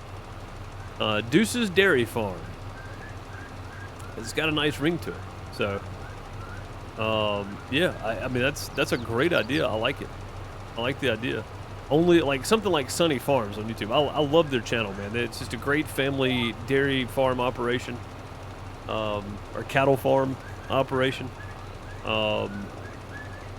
Deuce's Dairy Farm. It's got a nice ring to it. So, yeah, I mean that's a great idea. I like it. I like the idea. Only like something like Sunny Farms on YouTube. I love their channel, man. It's just a great family dairy farm operation, or cattle farm operation. I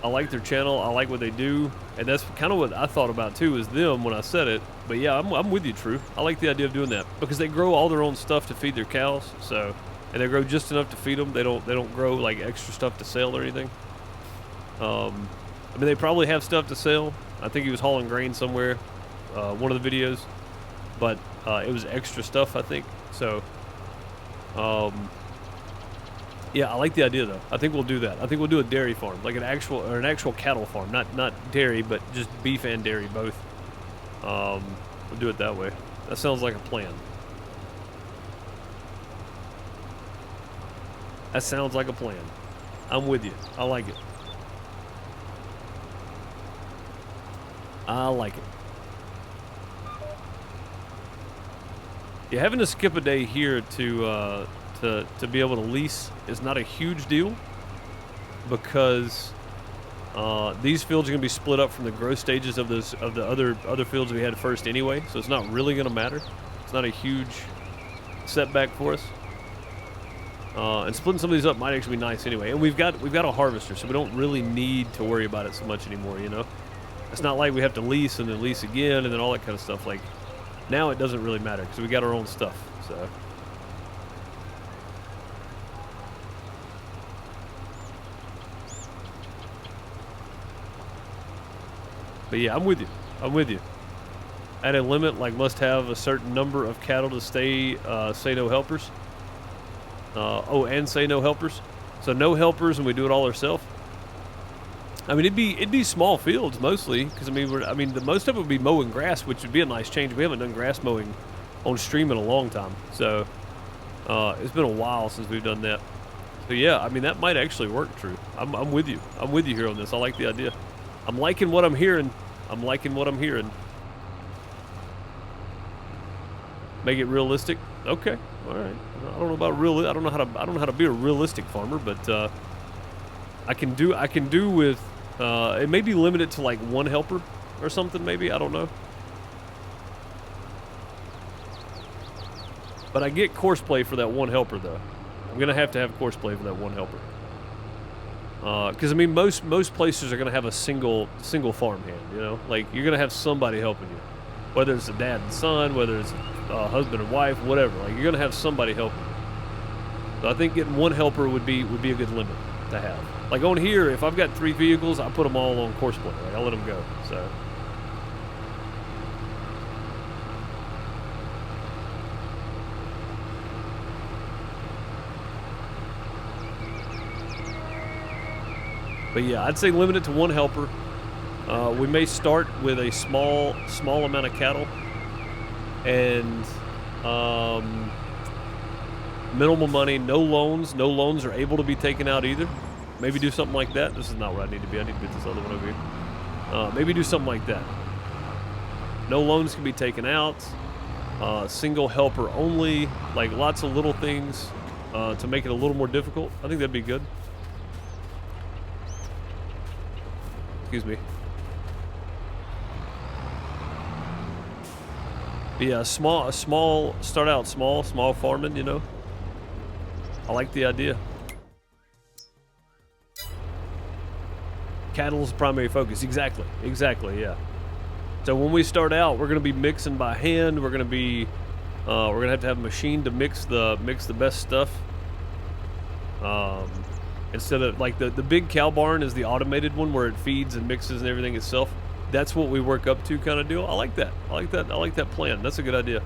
like their channel. I like what they do, and that's kind of what I thought about too. Is them when I said it. But yeah, I'm with you, True. I like the idea of doing that because they grow all their own stuff to feed their cows. So, and they grow just enough to feed them. They don't grow like extra stuff to sell or anything. I mean, they probably have stuff to sell. I think he was hauling grain somewhere, one of the videos, but it was extra stuff, I think. So, yeah, I like the idea though. I think we'll do that. I think we'll do a dairy farm, like an actual cattle farm, not dairy, but just beef and dairy both. We'll do it that way. That sounds like a plan. That sounds like a plan. I'm with you. I like it. I like it. Yeah, having to skip a day here to be able to lease is not a huge deal because these fields are going to be split up from the growth stages of the other fields we had first anyway, so it's not really going to matter. It's not a huge setback for us. And splitting some of these up might actually be nice anyway. And we've got a harvester, so we don't really need to worry about it so much anymore, you know? It's not like we have to lease and then lease again and then all that kind of stuff. Like, now it doesn't really matter because we got our own stuff, so. But yeah, I'm with you. I'm with you. At a limit, like must have a certain number of cattle to say no helpers. And say no helpers. So no helpers, and we do it all ourselves. I mean, it'd be small fields mostly, because the most of it would be mowing grass, which would be a nice change. We haven't done grass mowing on stream in a long time, so it's been a while since we've done that. So yeah, I mean that might actually work, True. I'm with you. I'm with you here on this. I like the idea. I'm liking what I'm hearing. I'm liking what I'm hearing. Make it realistic. Okay, all right. I don't know about real. I don't know how to be a realistic farmer, but I can do with. It may be limited to like one helper or something. Maybe I don't know. But I get course play for that one helper though. I'm gonna have to have course play for that one helper. Because I mean, most places are gonna have a single farm hand. You know, like you're gonna have somebody helping you, whether it's a dad and son, whether it's a husband and wife, whatever. Like you're gonna have somebody helping. So I think getting one helper would be a good limit to have. Like on here, if I've got 3 vehicles, I put them all on course play. Like I let them go. So. But yeah, I'd say limit it to one helper. We may start with a small amount of cattle and minimal money, no loans. No loans are able to be taken out either. Maybe do something like that. This is not where I need to be. I need to get this other one over here. Maybe do something like that. No loans can be taken out. Single helper only. Like lots of little things to make it a little more difficult. I think that'd be good. Excuse me. But yeah, start out small farming, you know. I like the idea. Cattle's primary focus. Exactly, yeah. So when we start out, we're gonna be mixing by hand. We're gonna have to have a machine to mix the best stuff. Instead of like the big cow barn is the automated one where it feeds and mixes and everything itself. That's what we work up to, kind of deal. I like that. I like that plan. That's a good idea.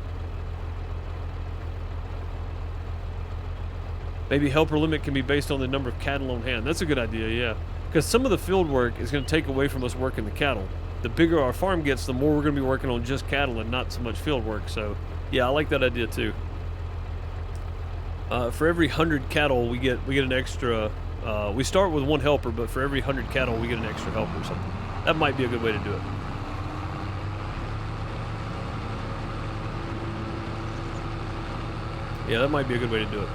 Maybe helper limit can be based on the number of cattle on hand. That's a good idea, yeah. Because some of the field work is going to take away from us working the cattle. The bigger our farm gets, the more we're going to be working on just cattle and not so much field work. So, yeah, I like that idea too. For every 100 cattle, we get an extra. We start with 1 helper, but for every 100 cattle, we get an extra helper or something. That might be a good way to do it. Yeah, that might be a good way to do it.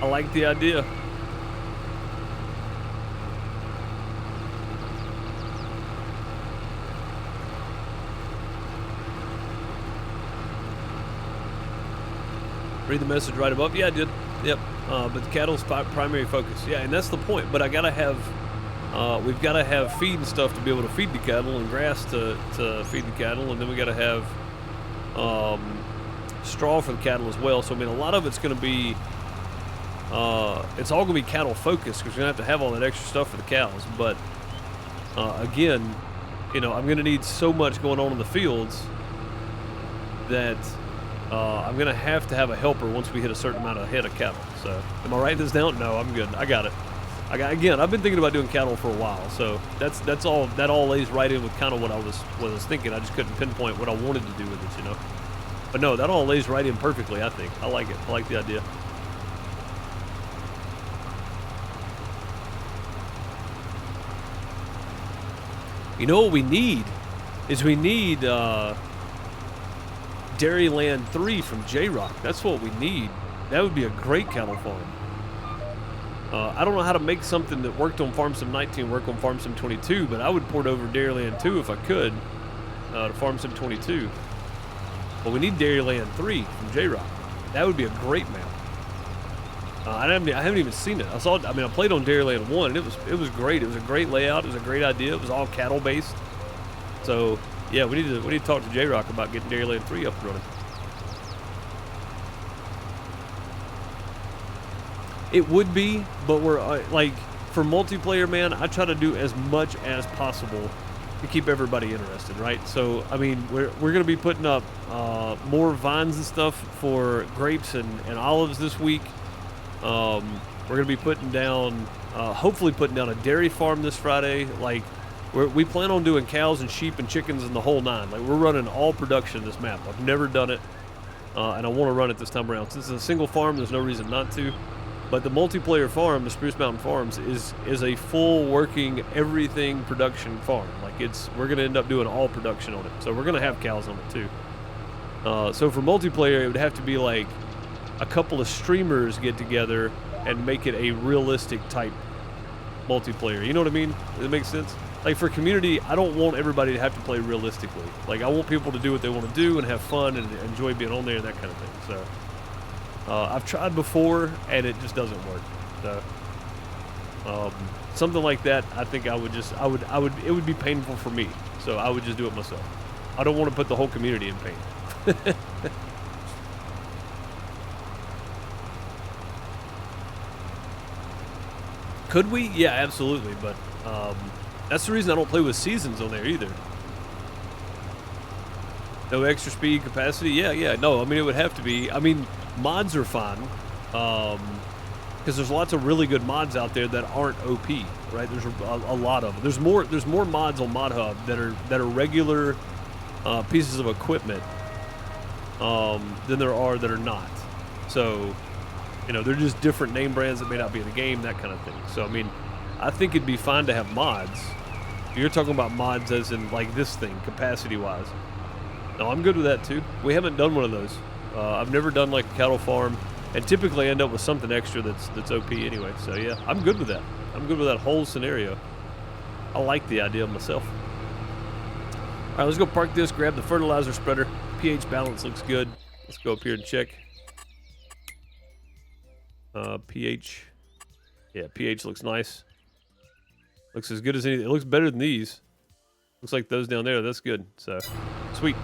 I like the idea. Read the message right above. Yeah, I did. Yep. But the cattle's primary focus. Yeah, and that's the point. But I gotta have, we've gotta have feed and stuff to be able to feed the cattle and grass to feed the cattle, and then we gotta have straw for the cattle as well. So I mean, a lot of it's gonna be, it's all gonna be cattle focused because we're gonna have all that extra stuff for the cows. But again, you know, I'm gonna need so much going on in the fields that. I'm going to have a helper once we hit a certain amount of head of cattle. So, am I writing this down? No, I'm good. I got it. Again, I've been thinking about doing cattle for a while. So, that all lays right in with kind of what I was thinking. I just couldn't pinpoint what I wanted to do with it, you know. But no, that all lays right in perfectly, I think. I like it. I like the idea. You know what we need is Dairyland 3 from J-Rock. That's what we need. That would be a great cattle farm. I don't know how to make something that worked on Farm Sim 19 work on Farm Sim 22, but I would port over Dairyland 2 if I could to Farm Sim 22. But we need Dairyland 3 from J-Rock. That would be a great map. I haven't even seen it. I played on Dairyland 1, and it was great. It was a great layout. It was a great idea. It was all cattle based. So. Yeah, we need to talk to J-Rock about getting Dairyland 3 up and running. It would be, but we're like for multiplayer, man. I try to do as much as possible to keep everybody interested, right? So, I mean, we're gonna be putting up more vines and stuff for grapes and olives this week. We're gonna be putting down, hopefully putting down a dairy farm this Friday, like. We plan on doing cows and sheep and chickens and the whole nine. Like, we're running all production this map. I've never done it, and I want to run it this time around. Since it's a single farm, there's no reason not to. But the multiplayer farm, the Spruce Mountain Farms, is a full working everything production farm. Like, we're going to end up doing all production on it. So we're going to have cows on it too. So for multiplayer, it would have to be like a couple of streamers get together and make it a realistic type multiplayer. You know what I mean? Does it make sense? Like, for community, I don't want everybody to have to play realistically. Like, I want people to do what they want to do and have fun and enjoy being on there and that kind of thing. So, I've tried before, and it just doesn't work. So, something like that, I think it would be painful for me. So, I would just do it myself. I don't want to put the whole community in pain. Could we? Yeah, absolutely. But, that's the reason I don't play with seasons on there either. No extra speed capacity? Yeah. No, I mean, it would have to be. I mean, mods are fine, because there's lots of really good mods out there that aren't OP, right? There's a lot of them. There's more mods on Mod Hub that are regular pieces of equipment than there are that are not. So, you know, they're just different name brands that may not be in the game, that kind of thing. So, I mean, I think it'd be fine to have mods. You're talking about mods as in like this thing, capacity-wise. No, I'm good with that too. We haven't done one of those. I've never done like a cattle farm, and typically end up with something extra that's OP anyway. So yeah, I'm good with that. I'm good with that whole scenario. I like the idea myself. All right, let's go park this, grab the fertilizer spreader. pH balance looks good. Let's go up here and check. pH. Yeah, pH looks nice. Looks as good as anything. It looks better than these. Looks like those down there. That's good. So, sweet.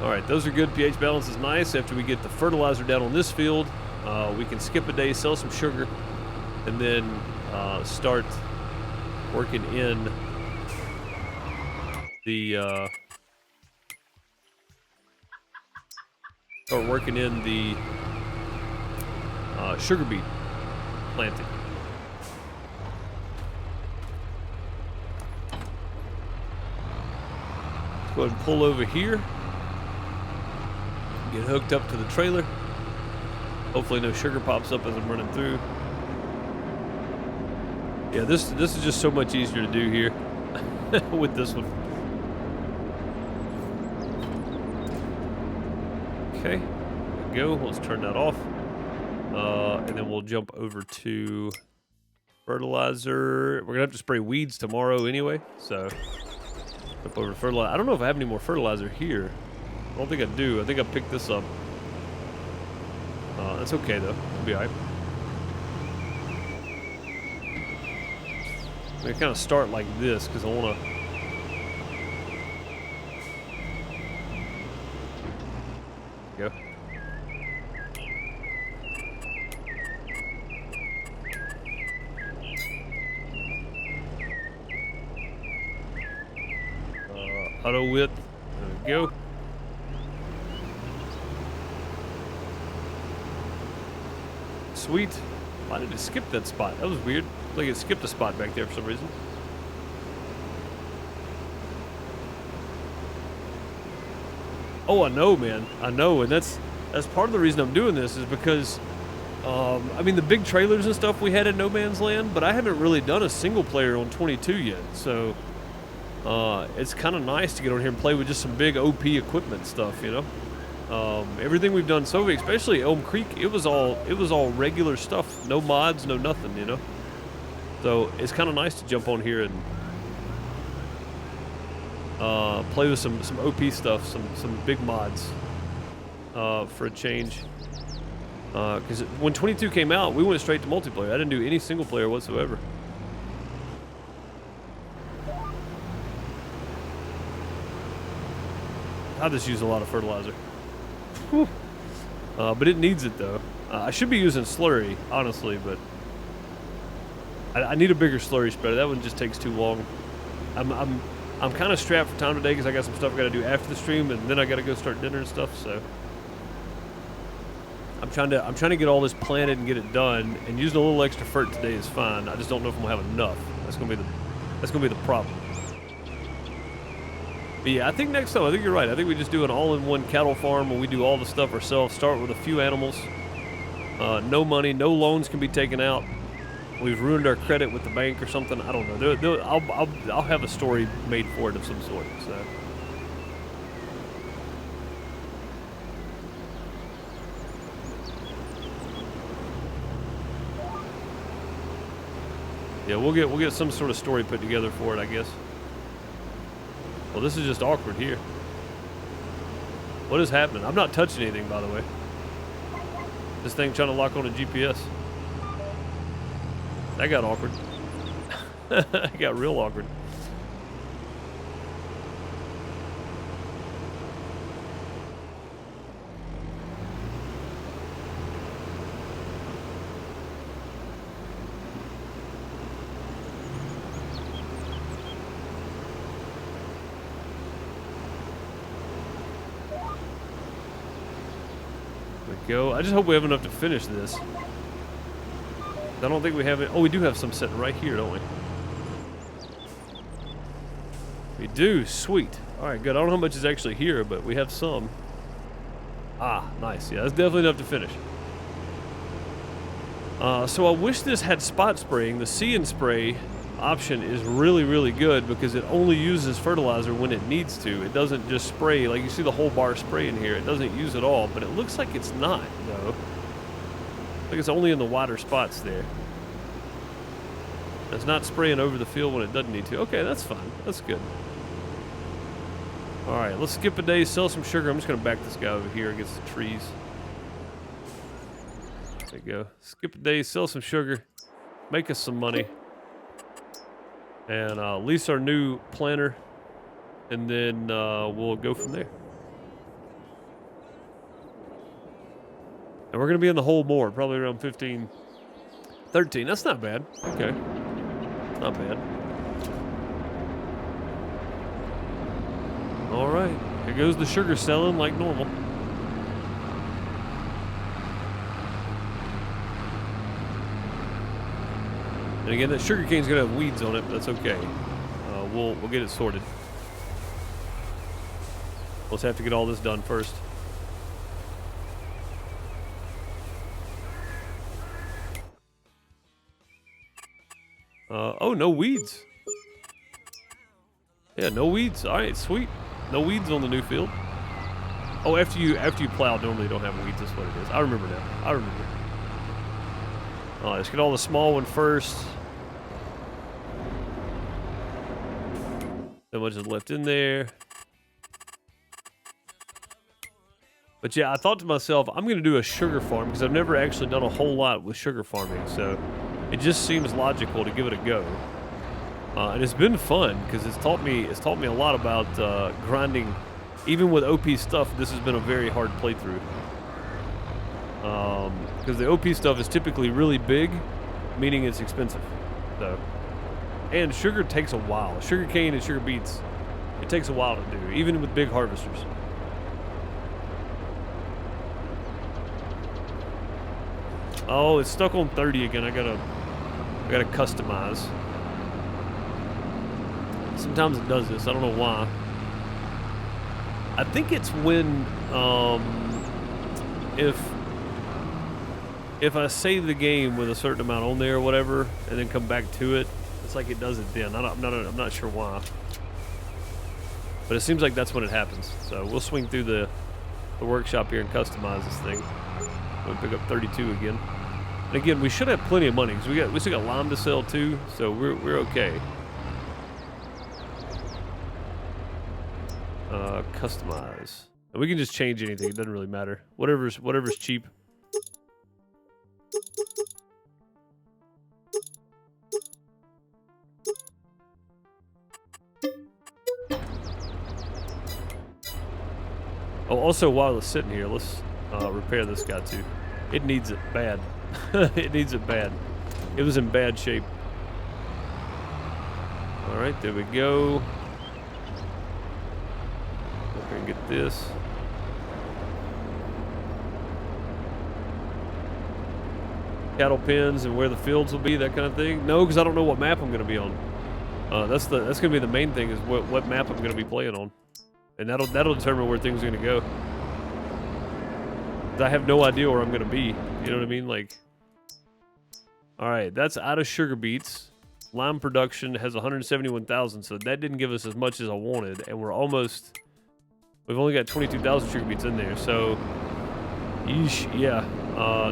All right, those are good. pH balance is nice. After we get the fertilizer down on this field, we can skip a day, sell some sugar, and then start working in the sugar beet planting. Let's go ahead and pull over here. Get hooked up to the trailer. Hopefully no sugar pops up as I'm running through. Yeah, this is just so much easier to do here with this one. Okay, there we go. Let's turn that off. And then we'll jump over to fertilizer. We're gonna have to spray weeds tomorrow anyway, so jump over to fertilizer. I don't know if I have any more fertilizer here. I don't think I do. I think I picked this up. That's okay though. It'll be alright. I'm gonna kind of start like this because I want to. Go. Auto width. There we go. Sweet. Why did it skip that spot? That was weird. Like it skipped a spot back there for some reason. Oh, I know, man. I know, and that's part of the reason I'm doing this is because, I mean, the big trailers and stuff we had in No Man's Land, but I haven't really done a single player on 22 yet, so it's kind of nice to get on here and play with just some big OP equipment stuff, you know. Everything we've done so far, especially Elm Creek, it was all regular stuff, no mods, no nothing, you know. So it's kind of nice to jump on here and play with some OP stuff, some big mods for a change. Because when 22 came out, we went straight to multiplayer. I didn't do any single player whatsoever. I just use a lot of fertilizer. But it needs it though. I should be using slurry, honestly, but I need a bigger slurry spreader. That one just takes too long. I'm kind of strapped for time today because I got some stuff I got to do after the stream, and then I got to go start dinner and stuff. So I'm trying to get all this planted and get it done. And using a little extra fert today is fine. I just don't know if I'm gonna have enough. That's gonna be the problem. But yeah, I think next time, I think you're right. I think we just do an all-in-one cattle farm where we do all the stuff ourselves. Start with a few animals. No money, no loans can be taken out. We've ruined our credit with the bank or something. I don't know. I'll have a story made for it of some sort. So. Yeah, we'll get some sort of story put together for it, I guess. Well, this is just awkward here. What is happening? I'm not touching anything, by the way. This thing trying to lock on a GPS. That got awkward. That got real awkward. go. I just hope we have enough to finish this. I don't think we have it. Oh, we do have some sitting right here, don't we? We do. Sweet. All right, good. I don't know how much is actually here, but we have some. Ah, nice. Yeah, that's definitely enough to finish. So I wish this had spot spraying. The See and Spray option is really, really good because it only uses fertilizer when it needs to. It doesn't just spray. Like you see the whole bar spray in here. It doesn't use it all, but it looks like it's not, though. Like it's only in the wider spots there. It's not spraying over the field when it doesn't need to. Okay, that's fine. That's good. All right, let's skip a day, sell some sugar. I'm just going to back this guy over here against the trees. There you go. Skip a day, sell some sugar, make us some money, and lease our new planter, and then we'll go from there. And we're going to be in the hole more, probably around 15, 13. That's not bad. Okay. Not bad. All right. Here goes the sugar selling like normal. And again, that sugar cane's gonna have weeds on it, but that's okay. We'll get it sorted. We'll just have to get all this done first. Oh, no weeds. Yeah, no weeds. All right, sweet. No weeds on the new field. Oh, after you plow, normally you don't have weeds. That's what it is. I remember now. I remember. All right, let's get all the small one first. So much is left in there. But yeah, I thought to myself, I'm going to do a sugar farm because I've never actually done a whole lot with sugar farming. So it just seems logical to give it a go. And it's been fun because it's taught me a lot about grinding. Even with OP stuff, this has been a very hard playthrough. Because the OP stuff is typically really big, meaning it's expensive. So, and sugar takes a while. Sugar cane and sugar beets, it takes a while to do, even with big harvesters. Oh, it's stuck on 30 again. I gotta customize. Sometimes it does this. I don't know why. I think it's when if I save the game with a certain amount on there or whatever, and then come back to it, it's like it does it then. I'm not sure why, but it seems like that's when it happens. So we'll swing through the workshop here and customize this thing. We'll pick up 32 again. And again, we should have plenty of money because we still got lime to sell too, so we're okay. Customize. And we can just change anything. It doesn't really matter. Whatever's cheap. Oh, also while it's sitting here, let's repair this guy too. It needs it bad. It needs it bad. It was in bad shape. All right, there we go. Up here and get this. Cattle pens and where the fields will be, that kind of thing. No, because I don't know what map I'm going to be on. That's going to be the main thing, is what map I'm going to be playing on, and that'll determine where things are going to go. I have no idea where I'm going to be. You know what I mean? Like, all right, that's out of sugar beets. Lime production has 171,000, so that didn't give us as much as I wanted, and we've only got 22,000 sugar beets in there. So, yeesh, yeah.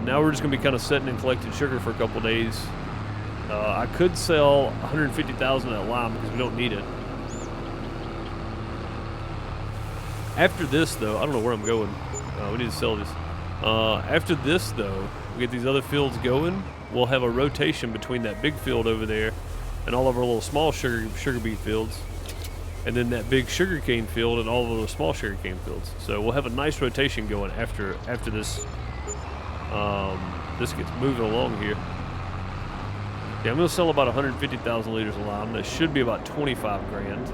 Now we're just going to be kind of sitting and collecting sugar for a couple days. I could sell 150,000 at lime because we don't need it. After this, though, I don't know where I'm going. We need to sell this. After this, though, we get these other fields going. We'll have a rotation between that big field over there and all of our little small sugar beet fields, and then that big sugarcane field and all of those small sugarcane fields. So we'll have a nice rotation going after this. This gets moving along here. Yeah, I'm gonna sell about 150,000 liters of lime. That should be about 25 grand.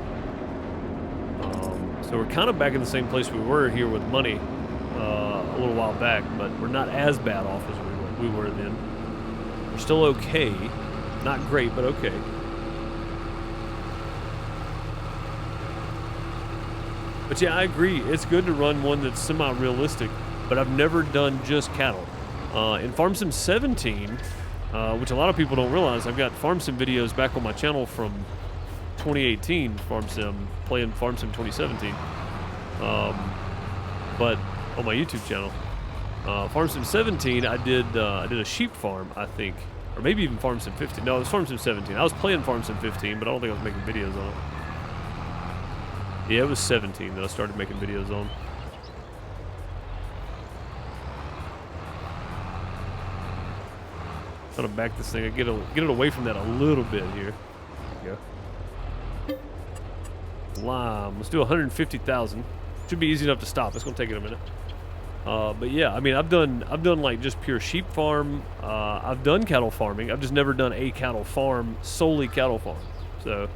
So we're kind of back in the same place we were here with money. a little while back, but we're not as bad off as we were then. We're still okay. Not great, but okay. But yeah, I agree. It's good to run one that's semi-realistic, but I've never done just cattle. In Farm Sim 17, which a lot of people don't realize, I've got Farm Sim videos back on my channel from 2018, playing Farm Sim 2017. But on my YouTube channel, Farm Sim 17, I did a sheep farm, I think, or maybe even Farm Sim 15. No, it was Farm Sim 17. I was playing Farm Sim 15, but I don't think I was making videos on it. Yeah, it was 17 that I started making videos on. I'm gonna back this thing and get it away from that a little bit here. There we go. Lime. Let's do 150,000. Should be easy enough to stop. It's gonna take it a minute. But yeah, I mean, I've done like just pure sheep farm. I've done cattle farming. I've just never done a cattle farm, solely cattle farm. So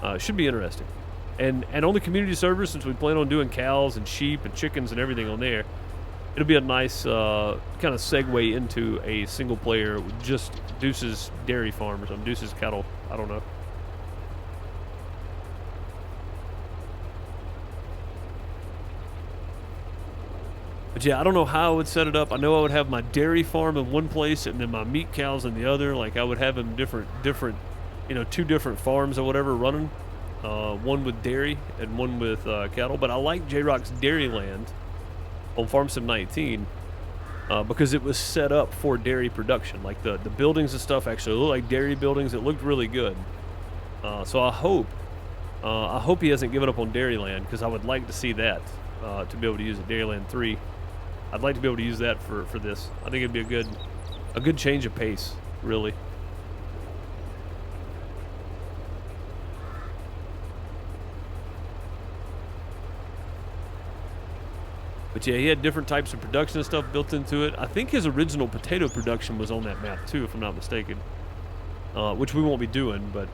it should be interesting. And on the community server, since we plan on doing cows and sheep and chickens and everything on there, it'll be a nice kind of segue into a single player with just Deuce's dairy farm or something. Deuce's cattle. I don't know. But yeah, I don't know how I would set it up. I know I would have my dairy farm in one place and then my meat cows in the other. Like I would have them different, you know, 2 different farms or whatever running. One with dairy and one with cattle. But I like J-Rock's Dairyland on Farm Sim 19 because it was set up for dairy production. Like the buildings and stuff actually look like dairy buildings. It looked really good. So I hope he hasn't given up on Dairyland, because I would like to see that to be able to use it. Dairyland 3. I'd like to be able to use that for this. I think it'd be a good change of pace, really. But yeah, he had different types of production and stuff built into it. I think his original potato production was on that map too, if I'm not mistaken. Which we won't be doing, but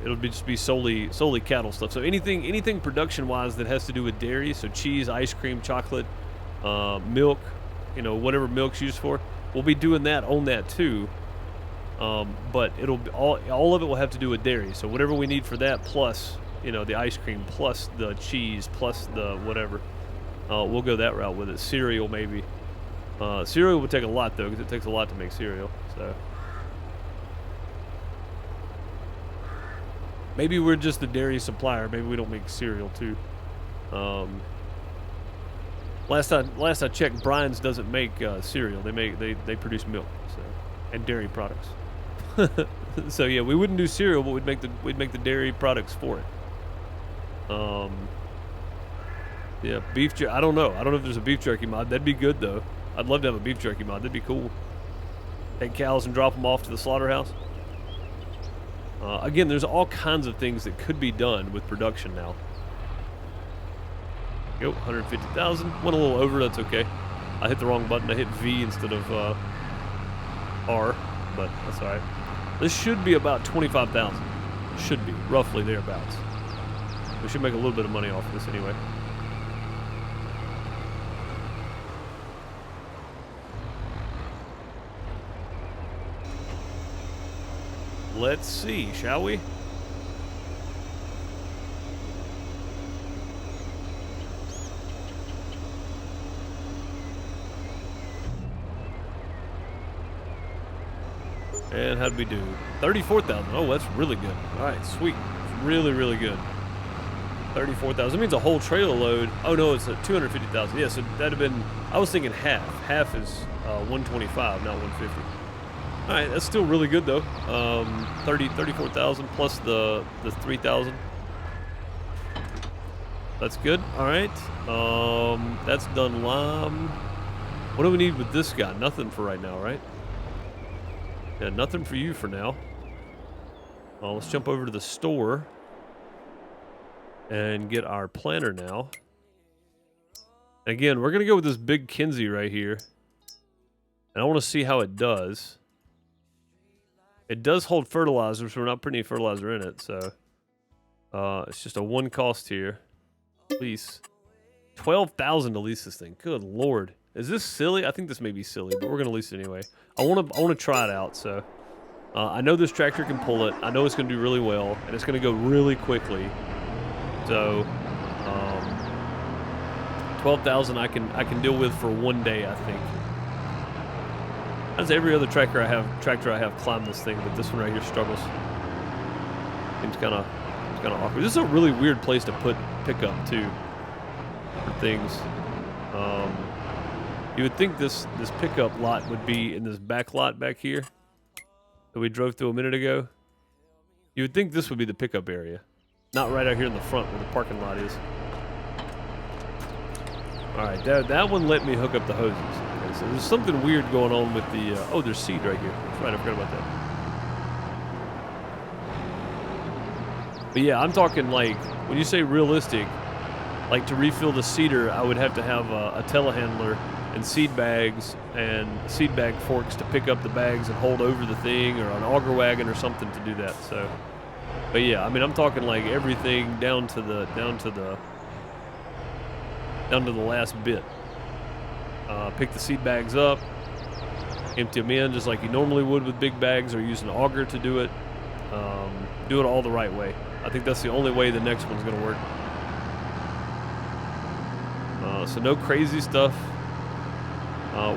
it'll just be solely cattle stuff. So anything production-wise that has to do with dairy, so cheese, ice cream, chocolate, milk, you know, whatever milk's used for, we'll be doing that on that too. But it'll be all of it will have to do with dairy. So whatever we need for that, plus, you know, the ice cream, plus the cheese, plus the whatever. We'll go that route with it. Cereal, maybe. Cereal would take a lot, though, because it takes a lot to make cereal. So maybe we're just the dairy supplier. Maybe we don't make cereal, too. Last I checked, Brian's doesn't make cereal. They produce milk, so, and dairy products. So yeah, we wouldn't do cereal, but we'd make the dairy products for it. Yeah, beef jerky. I don't know if there's a beef jerky mod. That'd be good, though. I'd love to have a beef jerky mod. That'd be cool. Take cows and drop them off to the slaughterhouse. Again, there's all kinds of things that could be done with production now. Go, 150,000. Went a little over, that's okay. I hit the wrong button. I hit V instead of R, but that's all right. This should be about 25,000. Should be, roughly thereabouts. We should make a little bit of money off of this anyway. Let's see, shall we? And how'd we do? 34,000. Oh, that's really good. All right, sweet. It's really, really good. 34,000. That means a whole trailer load. Oh, no, it's 250,000. Yeah, so that'd have been, I was thinking half. Half is 125, not 150. All right, that's still really good, though. 34,000 plus the 3,000. That's good. All right. That's done lime. What do we need with this guy? Nothing for right now, right? Yeah, nothing for you for now. Let's jump over to the store and get our planter now. Again, we're going to go with this big Kinsey right here. And I want to see how it does. It does hold fertilizer, so we're not putting any fertilizer in it, so it's just a 1 cost here. Please. $12,000 to lease this thing. Good Lord. Is this silly? I think this may be silly, but we're going to lease it anyway. I want to try it out, so. I know this tractor can pull it. I know it's going to do really well, and it's going to go really quickly. So, 12,000 I can deal with for one day, I think. As every other tractor I have climbed this thing, but this one right here struggles. Seems kind of awkward. This is a really weird place to put pickup too for things. You would think this pickup lot would be in this back lot back here that we drove through a minute ago. You would think this would be the pickup area, not right out here in the front where the parking lot is. All right, that one let me hook up the hoses. Okay, so there's something weird going on with the. Oh, there's seed right here. That's right, I forgot about that. But yeah, I'm talking like when you say realistic, like to refill the seeder, I would have to have a telehandler and seed bags and seed bag forks to pick up the bags and hold over the thing, or an auger wagon or something to do that. So, but yeah, I mean, I'm talking like everything down to the last bit. Pick the seed bags up, empty them in just like you normally would with big bags, or use an auger to do it. Do it all the right way. I think that's the only way the next one's going to work. So no crazy stuff.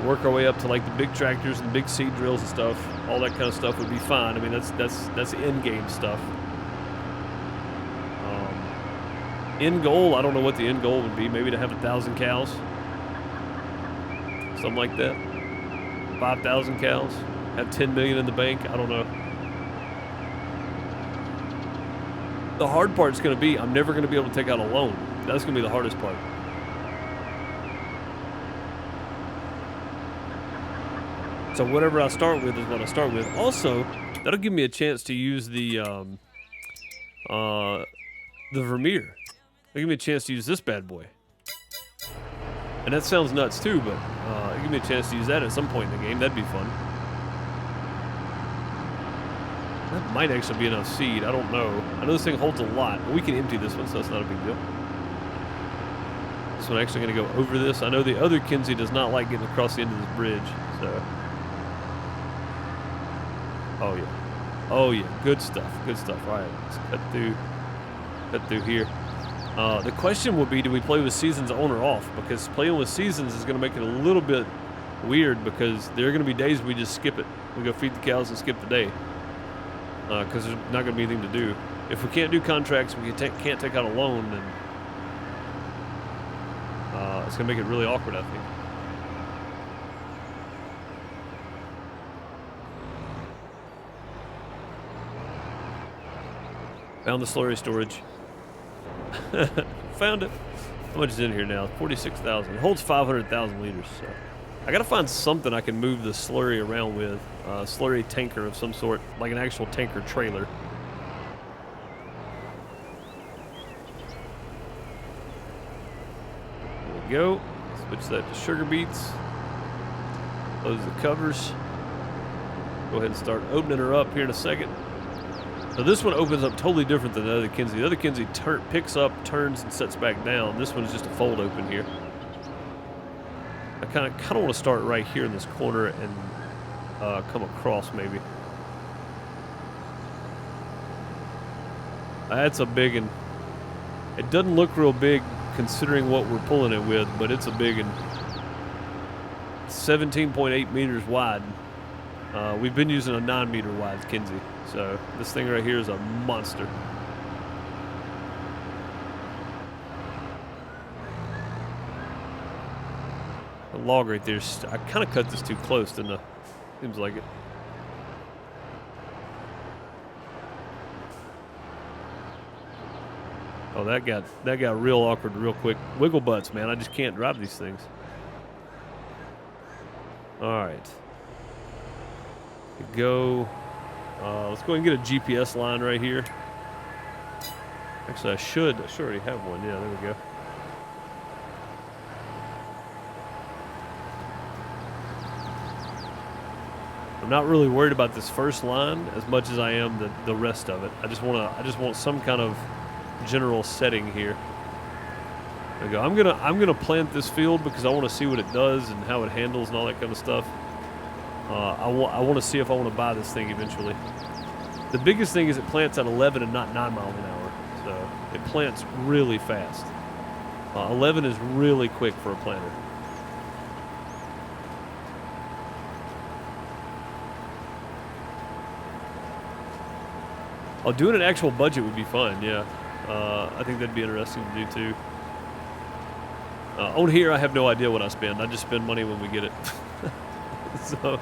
Work our way up to like the big tractors and big seed drills and stuff. All that kind of stuff would be fine. I mean, that's the end game stuff. End goal, I don't know what the end goal would be. Maybe to have 1,000 cows, something like that. 5,000 cows, have 10 million in the bank. I don't know. The hard part's going to be I'm never going to be able to take out a loan. That's going to be the hardest part. So whatever I start with is what I start with. Also, that'll give me a chance to use the Vermeer. It'll give me a chance to use this bad boy. And that sounds nuts too, but it'll give me a chance to use that at some point in the game. That'd be fun. That might actually be enough seed. I don't know. I know this thing holds a lot, but we can empty this one, so that's not a big deal. This one actually going to go over this. I know the other Kinsey does not like getting across the end of this bridge, so. Oh yeah. Oh yeah. Good stuff. Good stuff. All right. Let's cut through here. The question would be, do we play with seasons on or off? Because playing with seasons is going to make it a little bit weird, because there are going to be days we just skip it. We go feed the cows and skip the day. Because there's not going to be anything to do. If we can't do contracts, we can't take out a loan, then it's going to make it really awkward, I think. Found the slurry storage. Found it. How much is in here now? 46,000. It holds 500,000 liters. So I gotta find something I can move the slurry around with. Slurry tanker of some sort, like an actual tanker trailer. There we go. Switch that to sugar beets. Close the covers. Go ahead and start opening her up here in a second. So this one opens up totally different than the other Kinsey. The other Kinsey picks up, turns, and sets back down. This one is just a fold open here. I kind of want to start right here in this corner and come across maybe. That's a big one. It doesn't look real big considering what we're pulling it with, but it's a big one. 17.8 meters wide. We've been using a 9 meter wide Kinsey, so this thing right here is a monster. The log right there, I kind of cut this too close, didn't I? Seems like it. Oh, that got real awkward real quick. Wiggle butts, man. I just can't drive these things. All right. Go. Let's go ahead and get a GPS line right here. Actually, I should already have one. Yeah, there we go. I'm not really worried about this first line as much as I am the rest of it. I just want some kind of general setting here. There we go. I'm gonna plant this field because I want to see what it does and how it handles and all that kind of stuff. I want to see if I want to buy this thing eventually. The biggest thing is it plants at 11 and not 9 miles an hour, so it plants really fast. 11 is really quick for a planter. Oh, doing an actual budget would be fun, yeah. I think that'd be interesting to do too. On here, I have no idea what I spend. I just spend money when we get it. So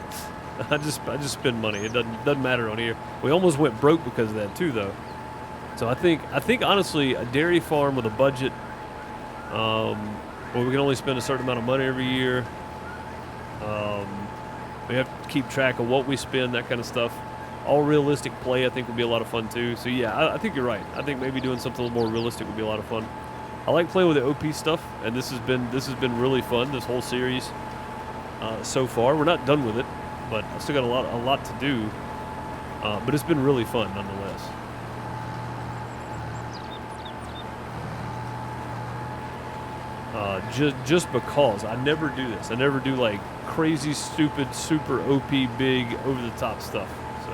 I just spend money. It doesn't matter on here. We almost went broke because of that too, though. So I think honestly, a dairy farm with a budget, where we can only spend a certain amount of money every year. We have to keep track of what we spend, that kind of stuff. All realistic play, I think, would be a lot of fun too. So yeah, I think you're right. I think maybe doing something a little more realistic would be a lot of fun. I like playing with the OP stuff, and this has been really fun. This whole series so far. We're not done with it, but I still got a lot to do. But it's been really fun nonetheless. Just because I never do this. I never do like crazy, stupid, super OP, big, over the top stuff. So.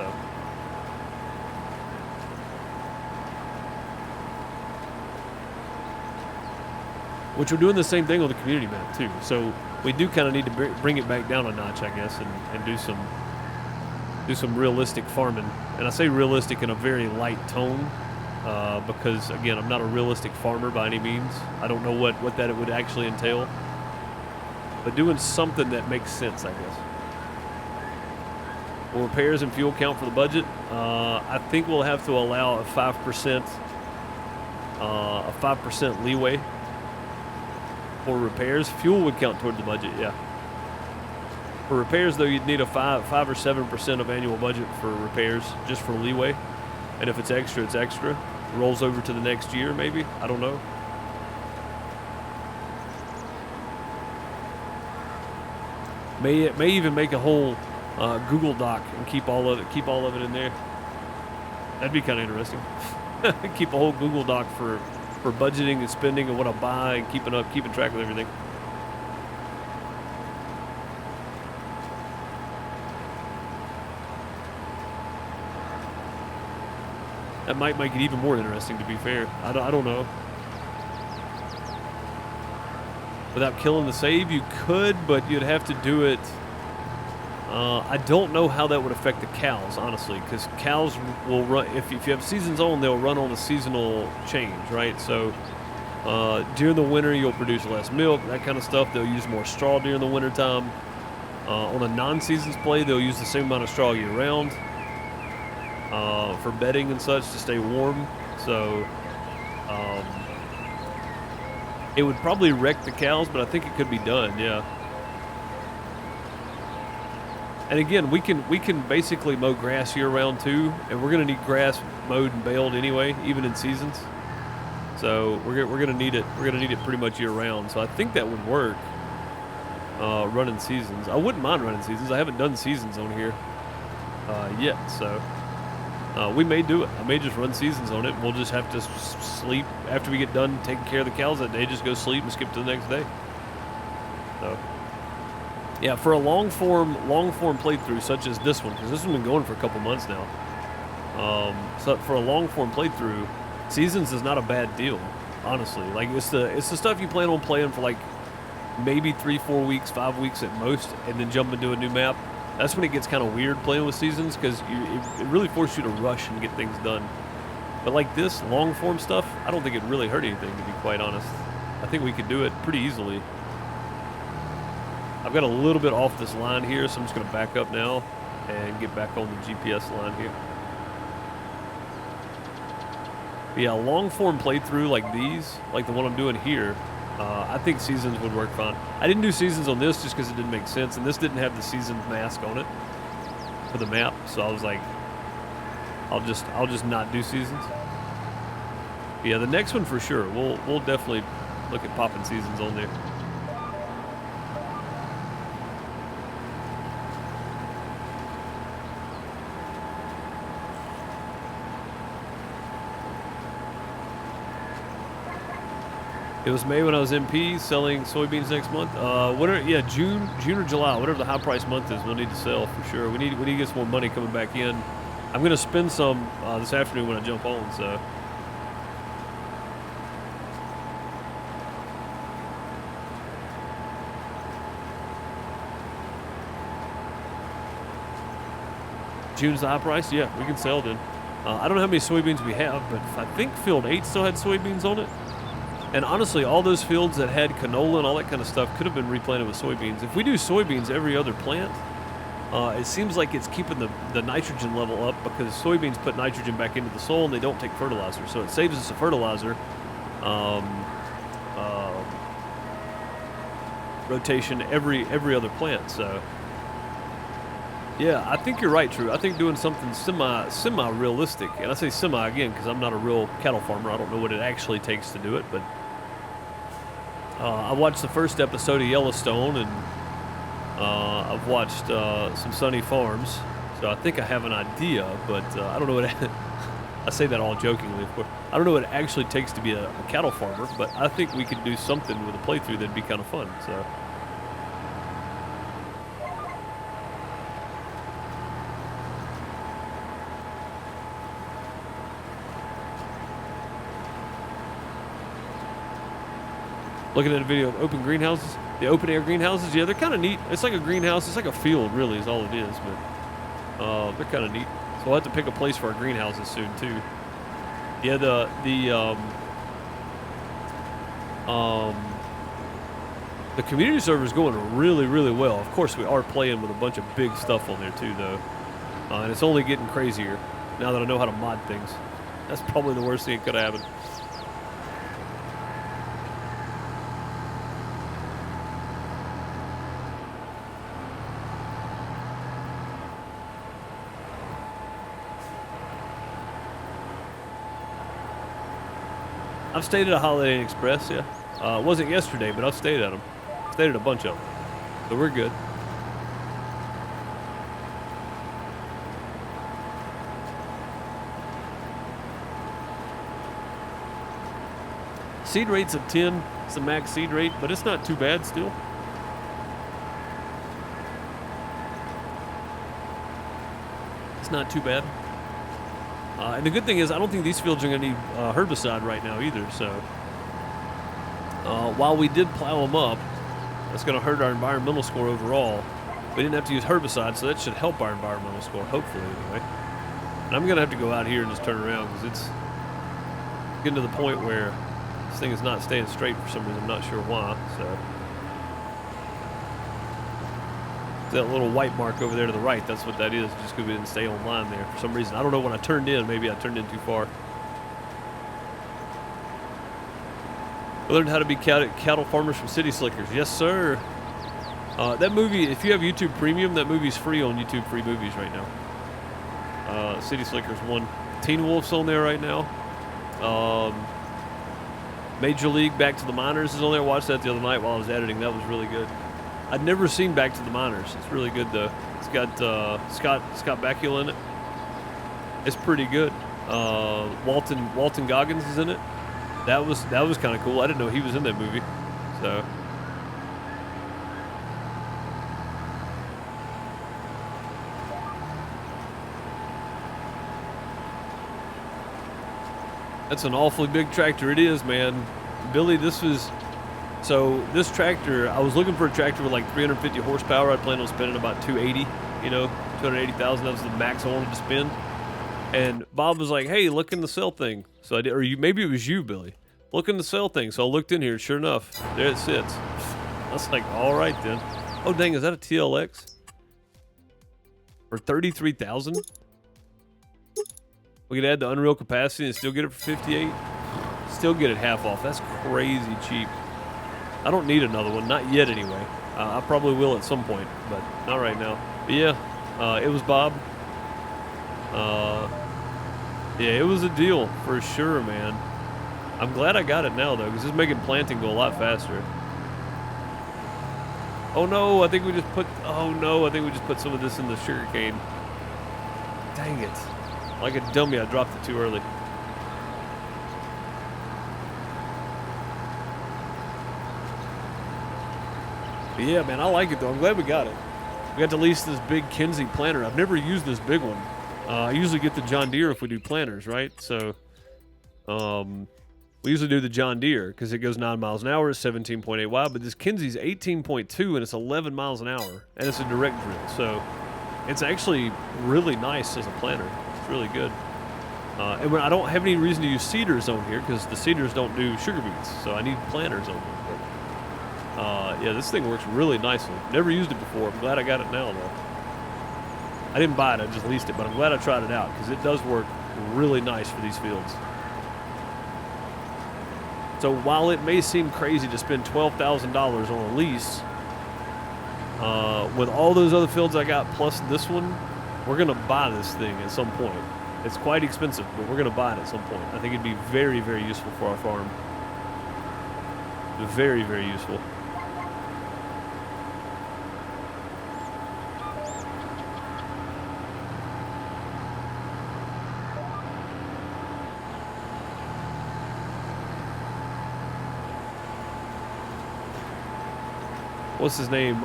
Which we're doing the same thing on the community map too. So we do kind of need to bring it back down a notch, I guess, and do some realistic farming. And I say realistic in a very light tone, because again, I'm not a realistic farmer by any means. I don't know what that it would actually entail. But doing something that makes sense, I guess. Will repairs and fuel count for the budget? I think we'll have to allow a 5% leeway for repairs. Fuel would count toward the budget, yeah. For repairs, though, you'd need a 5 or 7% of annual budget for repairs, just for leeway. And if it's extra, it's extra. Rolls over to the next year, maybe. I don't know. May even make a whole Google Doc and keep all of it in there. That'd be kind of interesting. Keep a whole Google Doc for budgeting and spending and what I buy and keeping track of everything. That might make it even more interesting, to be fair. I don't know. Without killing the save, you could, but you'd have to do it. I don't know how that would affect the cows, honestly, because cows will run, if you have seasons on, they'll run on a seasonal change, right? So during the winter, you'll produce less milk, that kind of stuff. They'll use more straw during the winter time. On a non-seasons play, they'll use the same amount of straw year round for bedding and such to stay warm. So it would probably wreck the cows, but I think it could be done, yeah. And again, we can basically mow grass year round too, and we're gonna need grass mowed and baled anyway, even in seasons. So we're gonna need it. We're gonna need it pretty much year round. So I think that would work. Running seasons. I wouldn't mind running seasons. I haven't done seasons on here yet, so we may do it. I may just run seasons on it. We'll just have to sleep after we get done taking care of the cows that day. Just go sleep and skip to the next day. So. Yeah, for a long form playthrough such as this one, because this one's been going for a couple months now. So for a long form playthrough, seasons is not a bad deal, honestly. Like it's the stuff you plan on playing for like maybe 3-4 weeks, 5 weeks at most, and then jump into a new map. That's when it gets kind of weird playing with seasons, because it really forces you to rush and get things done. But like this long form stuff, I don't think it really hurt anything, to be quite honest. I think we could do it pretty easily. I've got a little bit off this line here, so I'm just going to back up now and get back on the GPS line here. But yeah, long form playthrough like these, like the one I'm doing here, I think seasons would work fine. I didn't do seasons on this just because it didn't make sense, and this didn't have the season mask on it for the map, so I was like, I'll just not do seasons. But yeah, the next one for sure. We'll definitely look at popping seasons on there. It was May when I was MP selling soybeans next month. Yeah, June or July, whatever the high price month is, we'll need to sell for sure. We need to get some more money coming back in. I'm gonna spend some this afternoon when I jump on. So. June's the high price? Yeah, we can sell then. I don't know how many soybeans we have, but I think field 8 still had soybeans on it. And honestly, all those fields that had canola and all that kind of stuff could have been replanted with soybeans. If we do soybeans every other plant, it seems like it's keeping the nitrogen level up because soybeans put nitrogen back into the soil and they don't take fertilizer. So it saves us a fertilizer rotation every other plant. So yeah, I think you're right, True. I think doing something semi-realistic, and I say semi again because I'm not a real cattle farmer. I don't know what it actually takes to do it, but I watched the first episode of Yellowstone, and I've watched some Sunny Farms, so I think I have an idea, but I don't know what I say that all jokingly, of course. I don't know what it actually takes to be a cattle farmer, but I think we could do something with a playthrough that'd be kind of fun. So. Looking at a video of open greenhouses, the open air greenhouses, yeah, they're kind of neat. It's like a greenhouse, it's like a field really is all it is, but they're kind of neat. So we'll have to pick a place for our greenhouses soon too. Yeah, the community server is going really, really well. Of course, we are playing with a bunch of big stuff on there too though. And it's only getting crazier now that I know how to mod things. That's probably the worst thing that could happen. I've stayed at a Holiday Inn Express, yeah. It wasn't yesterday, but I've stayed at them. Stayed at a bunch of them. So we're good. Seed rate's of 10. It's the max seed rate, but it's not too bad still. It's not too bad. And the good thing is, I don't think these fields are going to need herbicide right now either. So, while we did plow them up, that's going to hurt our environmental score overall. We didn't have to use herbicide, so that should help our environmental score, hopefully, anyway. And I'm going to have to go out here and just turn around because it's getting to the point where this thing is not staying straight for some reason. I'm not sure why. So, that little white mark over there to the right, that's what that is, just because we didn't stay on line there for some reason. I don't know when I turned in, maybe I turned in too far. I learned how to be cattle farmers from City Slickers. Yes, sir. That movie, if you have YouTube Premium, that movie's free on YouTube Free Movies right now. City Slickers 1. Teen Wolf's on there right now. Major League Back to the Minors is on there. I watched that the other night while I was editing. That was really good. I'd never seen Back to the Minors. It's really good though. It's got Scott Bakula in it. It's pretty good. Walton Goggins is in it. That was kind of cool. I didn't know he was in that movie. So that's an awfully big tractor. It is, man. Billy, this tractor, I was looking for a tractor with like 350 horsepower. I planned on spending about 280, 280,000. That was the max I wanted to spend. And Bob was like, hey, look in the sell thing. So I did, maybe it was you, Billy. Look in the sell thing. So I looked in here. Sure enough, there it sits. I was like, all right then. Oh, dang, is that a TLX? For 33,000? We could add the unreal capacity and still get it for 58. Still get it half off. That's crazy cheap. I don't need another one, not yet anyway. I probably will at some point, but not right now. But yeah, it was Bob. Yeah, it was a deal for sure, man. I'm glad I got it now though, because it's making planting go a lot faster. Oh no, I think we just put some of this in the sugarcane. Dang it. Like a dummy, I dropped it too early. But yeah, man, I like it though. I'm glad we got it. We got to lease this big Kinsey planter. I've never used this big one. I usually get the John Deere if we do planters, right? So, we usually do the John Deere because it goes 9 miles an hour, it's 17.8 wide. But this Kinsey's 18.2 and it's 11 miles an hour, and it's a direct drill. So, it's actually really nice as a planter. It's really good. And I don't have any reason to use seeders on here because the seeders don't do sugar beets, so I need planters on here. Yeah, this thing works really nicely. Never used it before. I'm glad I got it now, though. I didn't buy it, I just leased it, but I'm glad I tried it out because it does work really nice for these fields. So while it may seem crazy to spend $12,000 on a lease, with all those other fields I got plus this one, we're going to buy this thing at some point. It's quite expensive, but we're going to buy it at some point. I think it'd be very, very useful for our farm. Very, very useful. What's his name?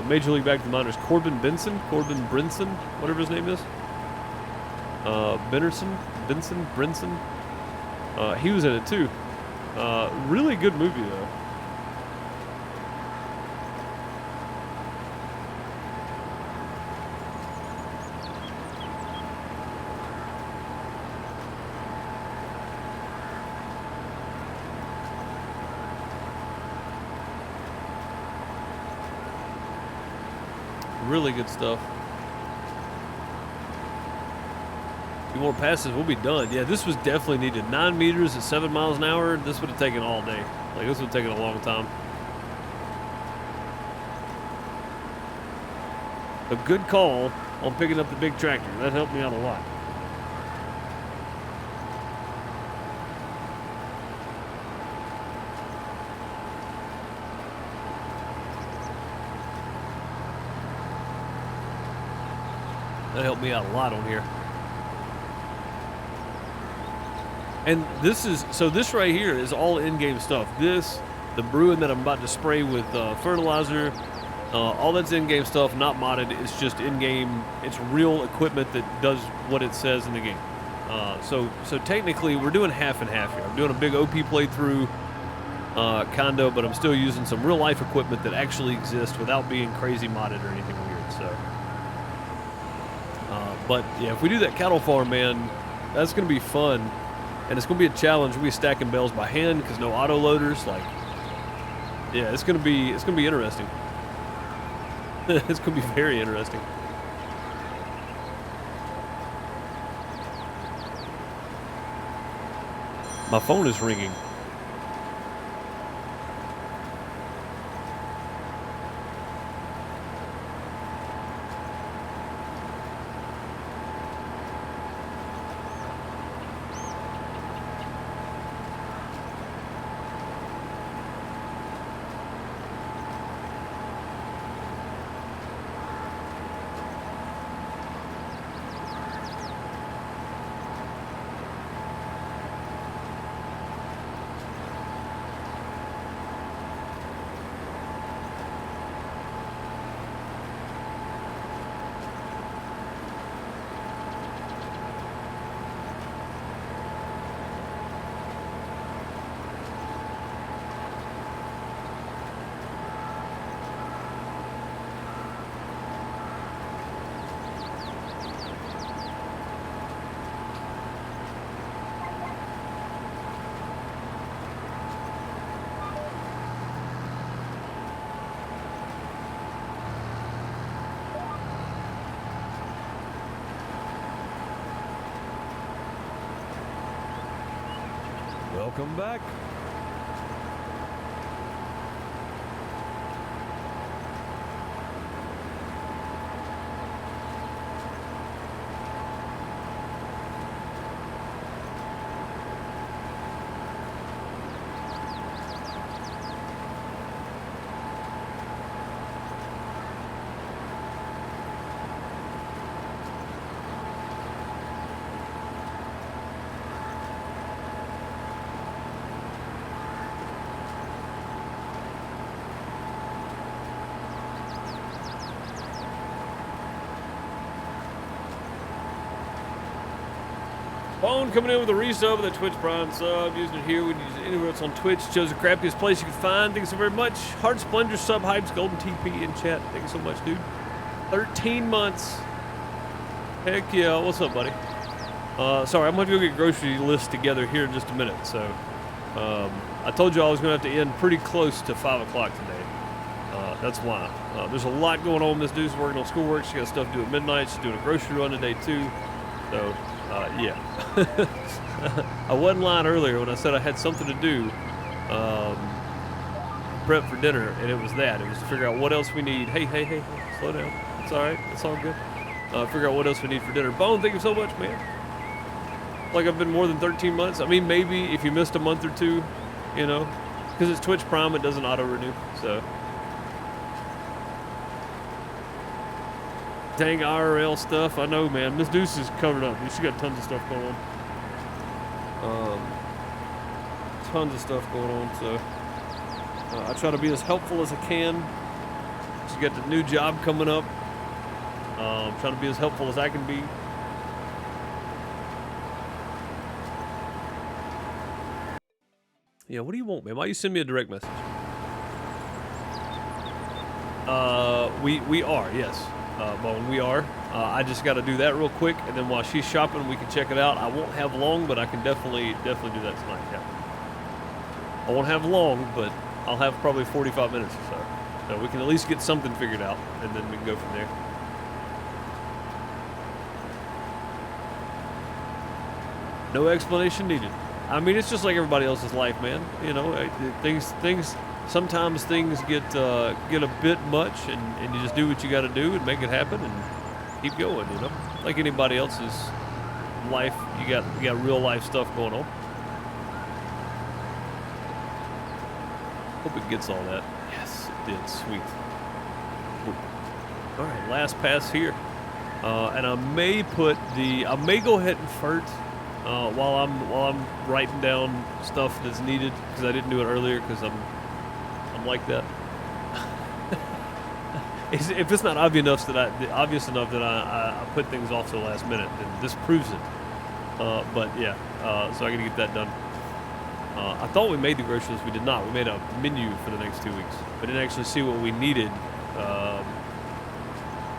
Major League Back to the Minors. Corbin Brinson, whatever his name is. Brinson. He was in it too. Really good movie though. Really good stuff. A few more passes, we'll be done. Yeah, this was definitely needed. 9 meters at 7 miles an hour. This would have taken all day. Like, this would have taken a long time. A good call on picking up the big tractor. That helped me out a lot. That helped me out a lot on here. And this is, so this right here is all in-game stuff. This, the brewing that I'm about to spray with fertilizer, all that's in-game stuff, not modded. It's just in-game, it's real equipment that does what it says in the game. So technically we're doing half and half here. I'm doing a big OP playthrough, kinda, but I'm still using some real-life equipment that actually exists without being crazy modded or anything weird, so. But yeah, if we do that cattle farm, man, that's going to be fun. And it's going to be a challenge. We'll be stacking bales by hand because no auto loaders. Like, yeah, it's going to be interesting. It's going to be very interesting. My phone is ringing. Welcome back. Bone coming in with a resub of the Twitch Prime sub. Using it here, we use it anywhere else on Twitch. Chose the crappiest place you can find. Thank you so very much. Heart Splendor, Sub Hypes, Golden TP in chat. Thank you so much, dude. 13 months. Heck yeah. What's up, buddy? Sorry, I'm going to go get grocery list together here in just a minute. So, I told you I was going to have to end pretty close to 5 o'clock today. That's why. There's a lot going on. This dude's working on schoolwork. She got stuff to do at midnight. She's doing a grocery run today, too. So, yeah. I wasn't lying earlier when I said I had something to do. Prep for dinner, and it was that. It was to figure out what else we need. Hey, slow down. It's all right. It's all good. Figure out what else we need for dinner. Bone, thank you so much, man. Like I've been more than 13 months. I mean, maybe if you missed a month or two, you know, because it's Twitch Prime, it doesn't auto-renew, so. Dang IRL stuff. I know, man. Miss Deuce is covered up. She got tons of stuff going on. Tons of stuff going on, so. I try to be as helpful as I can. She got the new job coming up. Trying to be as helpful as I can be. Yeah, what do you want, man? Why you send me a direct message? We are, yes. Bone, we are. I just got to do that real quick, and then while she's shopping, we can check it out. I won't have long, but I can definitely do that tonight. Yeah. I won't have long, but I'll have probably 45 minutes or so. So we can at least get something figured out, and then we can go from there. No explanation needed. I mean, it's just like everybody else's life, man. You know, sometimes things get a bit much, and you just do what you got to do and make it happen and keep going. You know, like anybody else's life, you got real life stuff going on. Hope it gets all that. Yes, it did. Sweet. Cool. All right, last pass here, and I may go ahead and fert. While I'm writing down stuff that's needed, because I didn't do it earlier because I'm like that. If it's not obvious enough that I put things off to the last minute, then this proves it. But yeah, so I got to get that done. I thought we made the grocery list. We did not. We made a menu for the next 2 weeks. I didn't actually see what we needed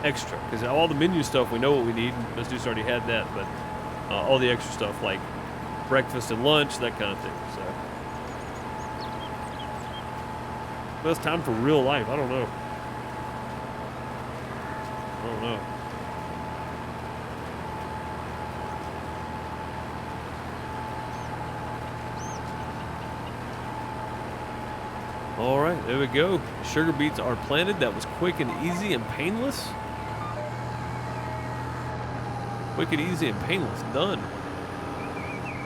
extra, because all the menu stuff we know what we need. Miss Deuce already had that, but. All the extra stuff like breakfast and lunch, that kind of thing. So, well, it's time for real life. I don't know. All right, there we go. Sugar beets are planted. That was quick and easy and painless. Quick and easy and painless. Done.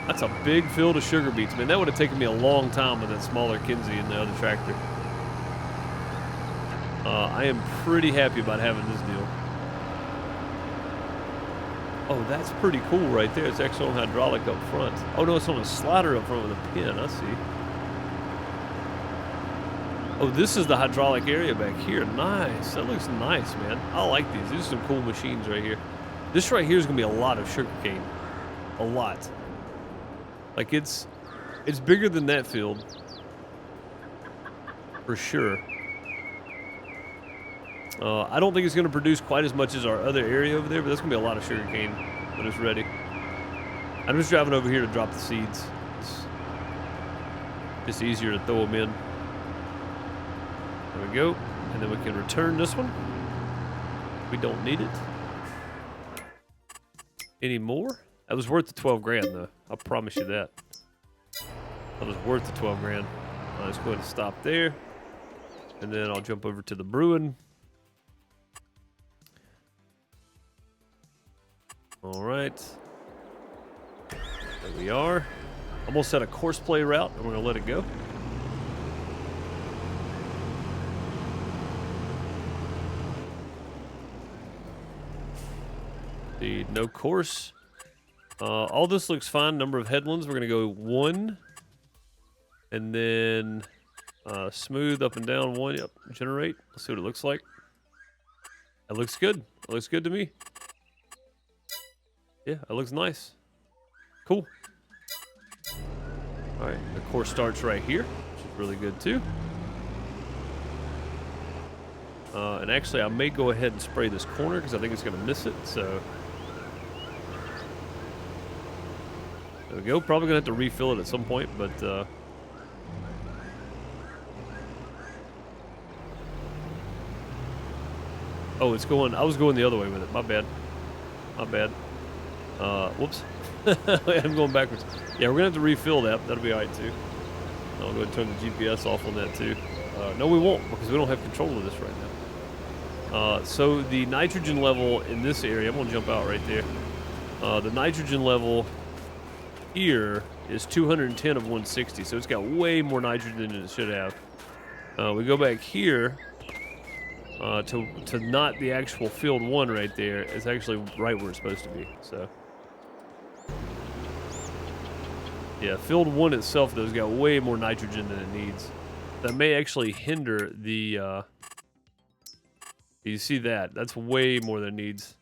That's a big field of sugar beets, man. That would have taken me a long time with that smaller Kinsey and the other tractor. I am pretty happy about having this deal. Oh, that's pretty cool right there. It's actually on hydraulic up front. Oh, no, it's on a slider up front with a pin. I see. Oh, this is the hydraulic area back here. Nice. That looks nice, man. I like these. These are some cool machines right here. This right here is going to be a lot of sugarcane. A lot. Like, it's bigger than that field. For sure. I don't think it's going to produce quite as much as our other area over there, but that's going to be a lot of sugarcane when it's ready. I'm just driving over here to drop the seeds. It's easier to throw them in. There we go. And then we can return this one. We don't need it anymore. That was worth the 12 grand though. I promise you that. That was worth the 12 grand. Let's go ahead and stop there. And then I'll jump over to the brewing. All right. There we are. Almost at a course play route, and we're gonna let it go. No course. All this looks fine. Number of headlands, we're gonna go 1, and then smooth up and down 1. Yep, generate. Let's see what it looks like. That looks good. It looks good to me. Yeah, it looks nice. Cool. All right, the course starts right here, which is really good too. And actually, I may go ahead and spray this corner because I think it's going to miss it. So there we go. Probably going to have to refill it at some point, but oh, it's going. I was going the other way with it. My bad. My bad. Whoops. I'm going backwards. Yeah, we're going to have to refill that. That'll be all right too. I'll go ahead and turn the GPS off on that too. No, we won't because we don't have control of this right now. So the nitrogen level in this area, I'm going to jump out right there. The nitrogen level here is 210 of 160, so it's got way more nitrogen than it should have. We go back here to not the actual field 1 right there. It's actually right where it's supposed to be. So yeah, field 1 itself though has got way more nitrogen than it needs. That may actually hinder the. You see that? That's way more than it needs.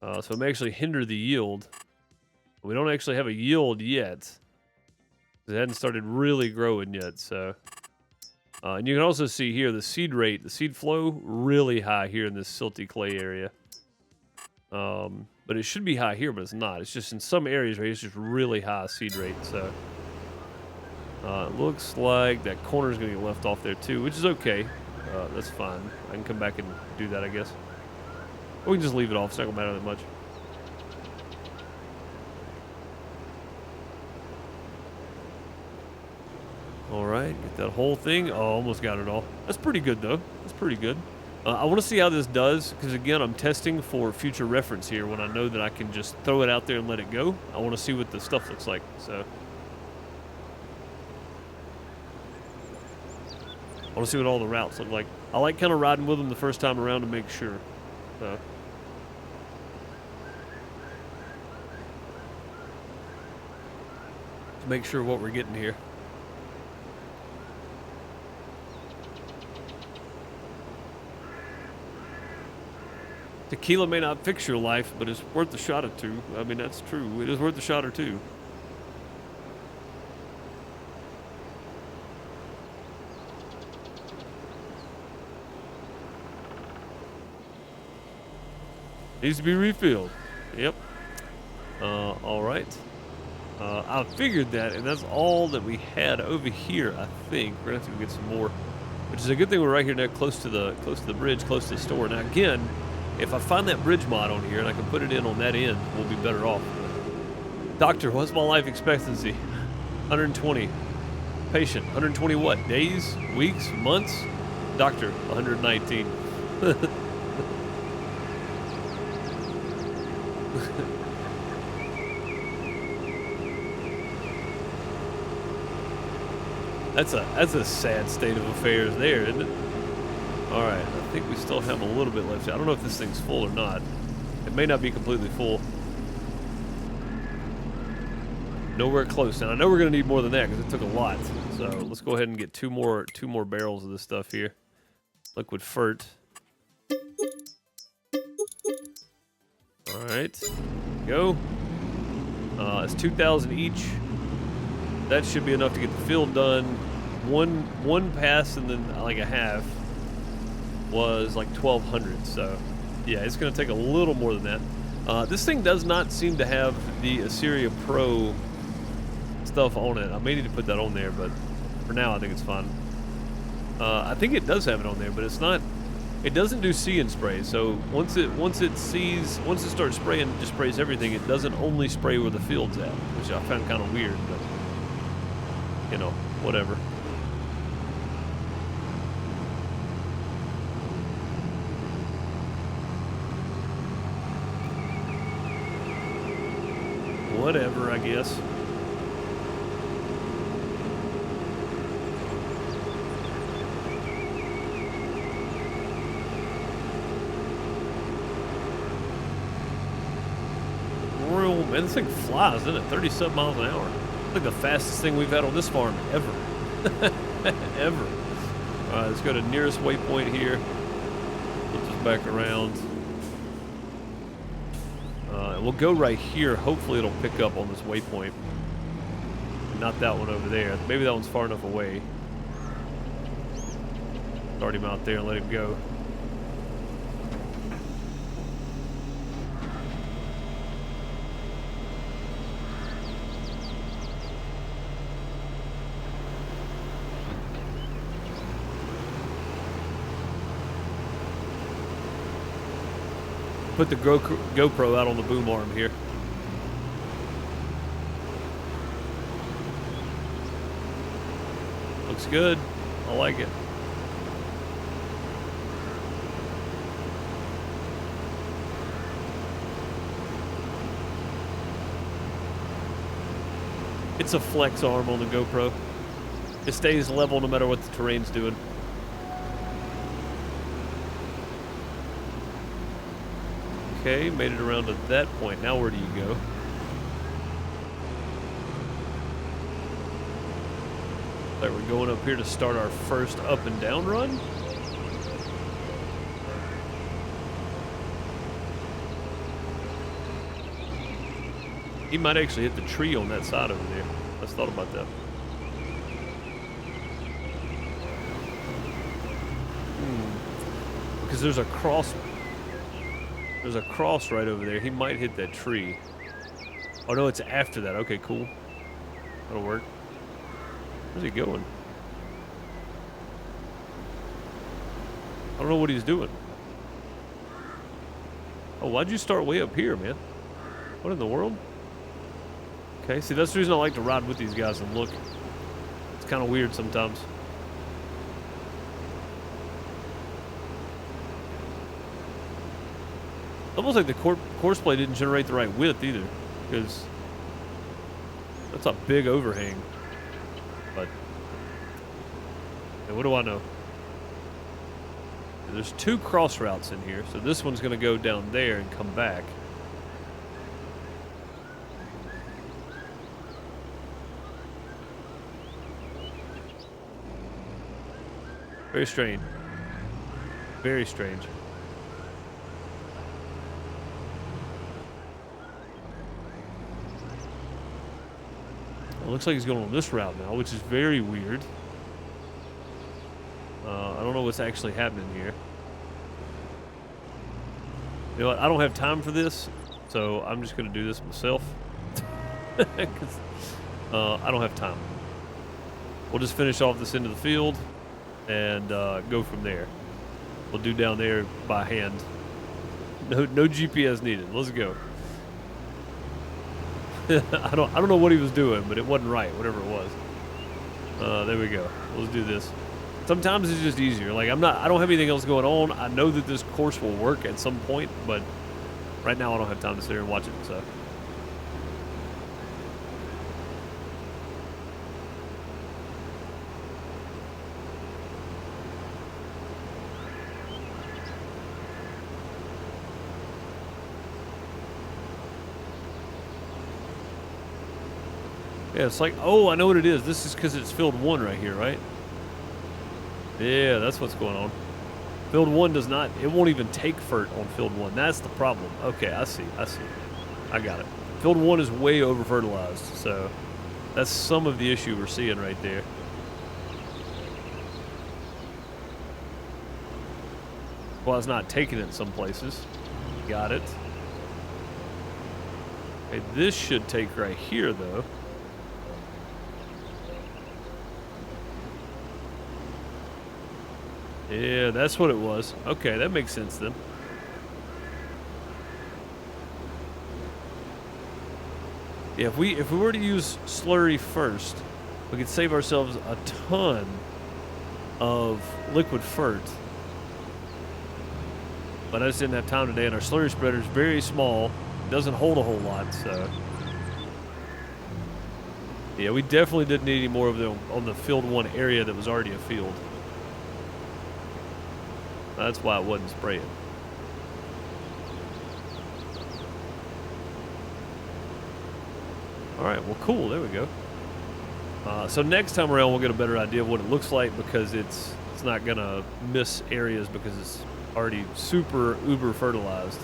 So it may actually hinder the yield. We don't actually have a yield yet. It hadn't started really growing yet, so. And you can also see here the seed rate, the seed flow, really high here in this silty clay area. But it should be high here, but it's not. It's just in some areas right, it's just really high seed rate, so. It looks like that corner is going to get left off there too, which is okay. That's fine. I can come back and do that, I guess. Or we can just leave it off. It's not going to matter that much. All right, get that whole thing. Oh, almost got it all. That's pretty good, though. That's pretty good. I want to see how this does, because, again, I'm testing for future reference here when I know that I can just throw it out there and let it go. I want to see what the stuff looks like, so. I want to see what all the routes look like. I like kind of riding with them the first time around to make sure. To make sure what we're getting here. Tequila may not fix your life, but it's worth a shot or two. I mean, that's true. It is worth a shot or two. Needs to be refilled. Yep. All right. I figured that, and that's all that we had over here. I think we're gonna have to go get some more, which is a good thing. We're right here now, close to the bridge, close to the store. Now again, if I find that bridge mod on here and I can put it in on that end, we'll be better off. Doctor, what's my life expectancy? 120. Patient, 120 what? Days, weeks, months? Doctor, 119. That's a sad state of affairs there, isn't it? All right, I think we still have a little bit left. I don't know if this thing's full or not. It may not be completely full. Nowhere close, and I know we're gonna need more than that because it took a lot. So let's go ahead and get two more barrels of this stuff here. Liquid fert. All right, go. It's 2,000 each. That should be enough to get the field done. One pass and then like a half was like 1,200. So yeah, it's gonna take a little more than that. This thing does not seem to have the Assyria Pro stuff on it. I may need to put that on there, but for now I think it's fine. I think it does have it on there, but it's not. It doesn't do see and spray. So once it starts spraying, it just sprays everything. It doesn't only spray where the field's at, which I found kind of weird, but you know, whatever. Whatever, I guess. Man, this thing flies, isn't it? 37 miles an hour. It's like the fastest thing we've had on this farm ever. Ever. All right, let's go to nearest waypoint here. Flip this back around. And we'll go right here. Hopefully it'll pick up on this waypoint. Not that one over there. Maybe that one's far enough away. Start him out there and let him go. Put the GoPro out on the boom arm here. Looks good. I like it. It's a flex arm on the GoPro. It stays level no matter what the terrain's doing. Okay, made it around to that point. Now where do you go? Like we're going up here to start our first up and down run? He might actually hit the tree on that side over there. Let's thought about that. Because there's a cross. There's a cross right over there. He might hit that tree. Oh no, it's after that. Okay, cool. That'll work. Where's he going? I don't know what he's doing. Oh, why'd you start way up here, man? What in the world? Okay, see, that's the reason I like to ride with these guys and look. It's kind of weird sometimes. Almost like the course play didn't generate the right width either, because that's a big overhang. But hey, what do I know? There's two cross routes in here, so this one's going to go down there and come back. Very strange. Very strange. It looks like he's going on this route now, which is very weird. I don't know what's actually happening here. You know what? I don't have time for this, so I'm just going to do this myself. Because I don't have time. We'll just finish off this end of the field and go from there. We'll do down there by hand. No GPS needed. Let's go. I don't know what he was doing, but it wasn't right, whatever it was. There we go. Let's do this. Sometimes it's just easier. Like I don't have anything else going on. I know that this course will work at some point, but right now I don't have time to sit here and watch it, so. Yeah, it's like, oh, I know what it is. This is because it's field 1 right here, right? Yeah, that's what's going on. Field 1 does not, it won't even take FERT on field 1. That's the problem. Okay, I see. I got it. Field 1 is way over fertilized, so that's some of the issue we're seeing right there. Well, it's not taking it some places. Got it. Okay, this should take right here, though. Yeah, that's what it was. Okay, that makes sense then. Yeah, if we were to use slurry first, we could save ourselves a ton of liquid FERT. But I just didn't have time today, and our slurry spreader is very small. It doesn't hold a whole lot, so. Yeah, we definitely didn't need any more of them on the field 1 area that was already a field. That's why it wasn't spraying. All right, well, cool. There we go. So next time around, we'll get a better idea of what it looks like because it's not gonna miss areas because it's already super uber fertilized.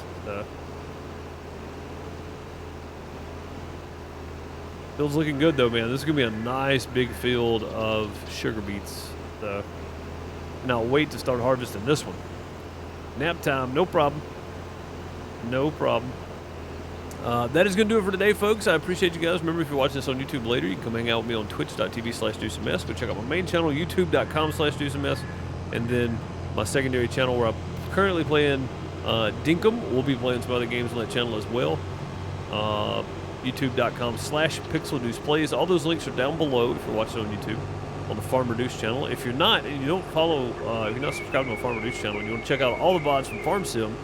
Field's looking good though, man. This is gonna be a nice big field of sugar beets. So, and I'll wait to start harvesting this one. Nap time, no problem. No problem. That is going to do it for today, folks. I appreciate you guys. Remember, if you're watching this on YouTube later, you can come hang out with me on twitch.tv/DoSomeMess. Go check out my main channel, youtube.com/DoSomeMess. And then my secondary channel where I'm currently playing Dinkum. We'll be playing some other games on that channel as well. youtube.com/PixelDeucePlays. All those links are down below if you're watching on YouTube on the Farmer Deuce channel. If you're not, and you don't follow, if you're not subscribed to the Farmer Deuce channel, and you want to check out all the VODs from Farm Sim,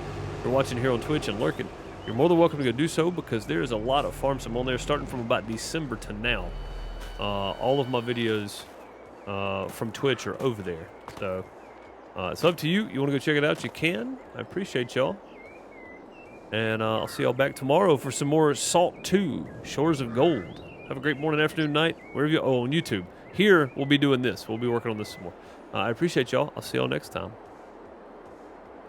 you're watching here on Twitch and lurking, you're more than welcome to go do so, because there is a lot of Farm Sim on there starting from about December to now. All of my videos from Twitch are over there. So it's up to you. You want to go check it out, you can. I appreciate y'all. And I'll see y'all back tomorrow for some more Salt 2, Shores of Gold. Have a great morning, afternoon, night, wherever you... Oh, on YouTube. Here, we'll be doing this. We'll be working on this some more. I appreciate y'all. I'll see y'all next time.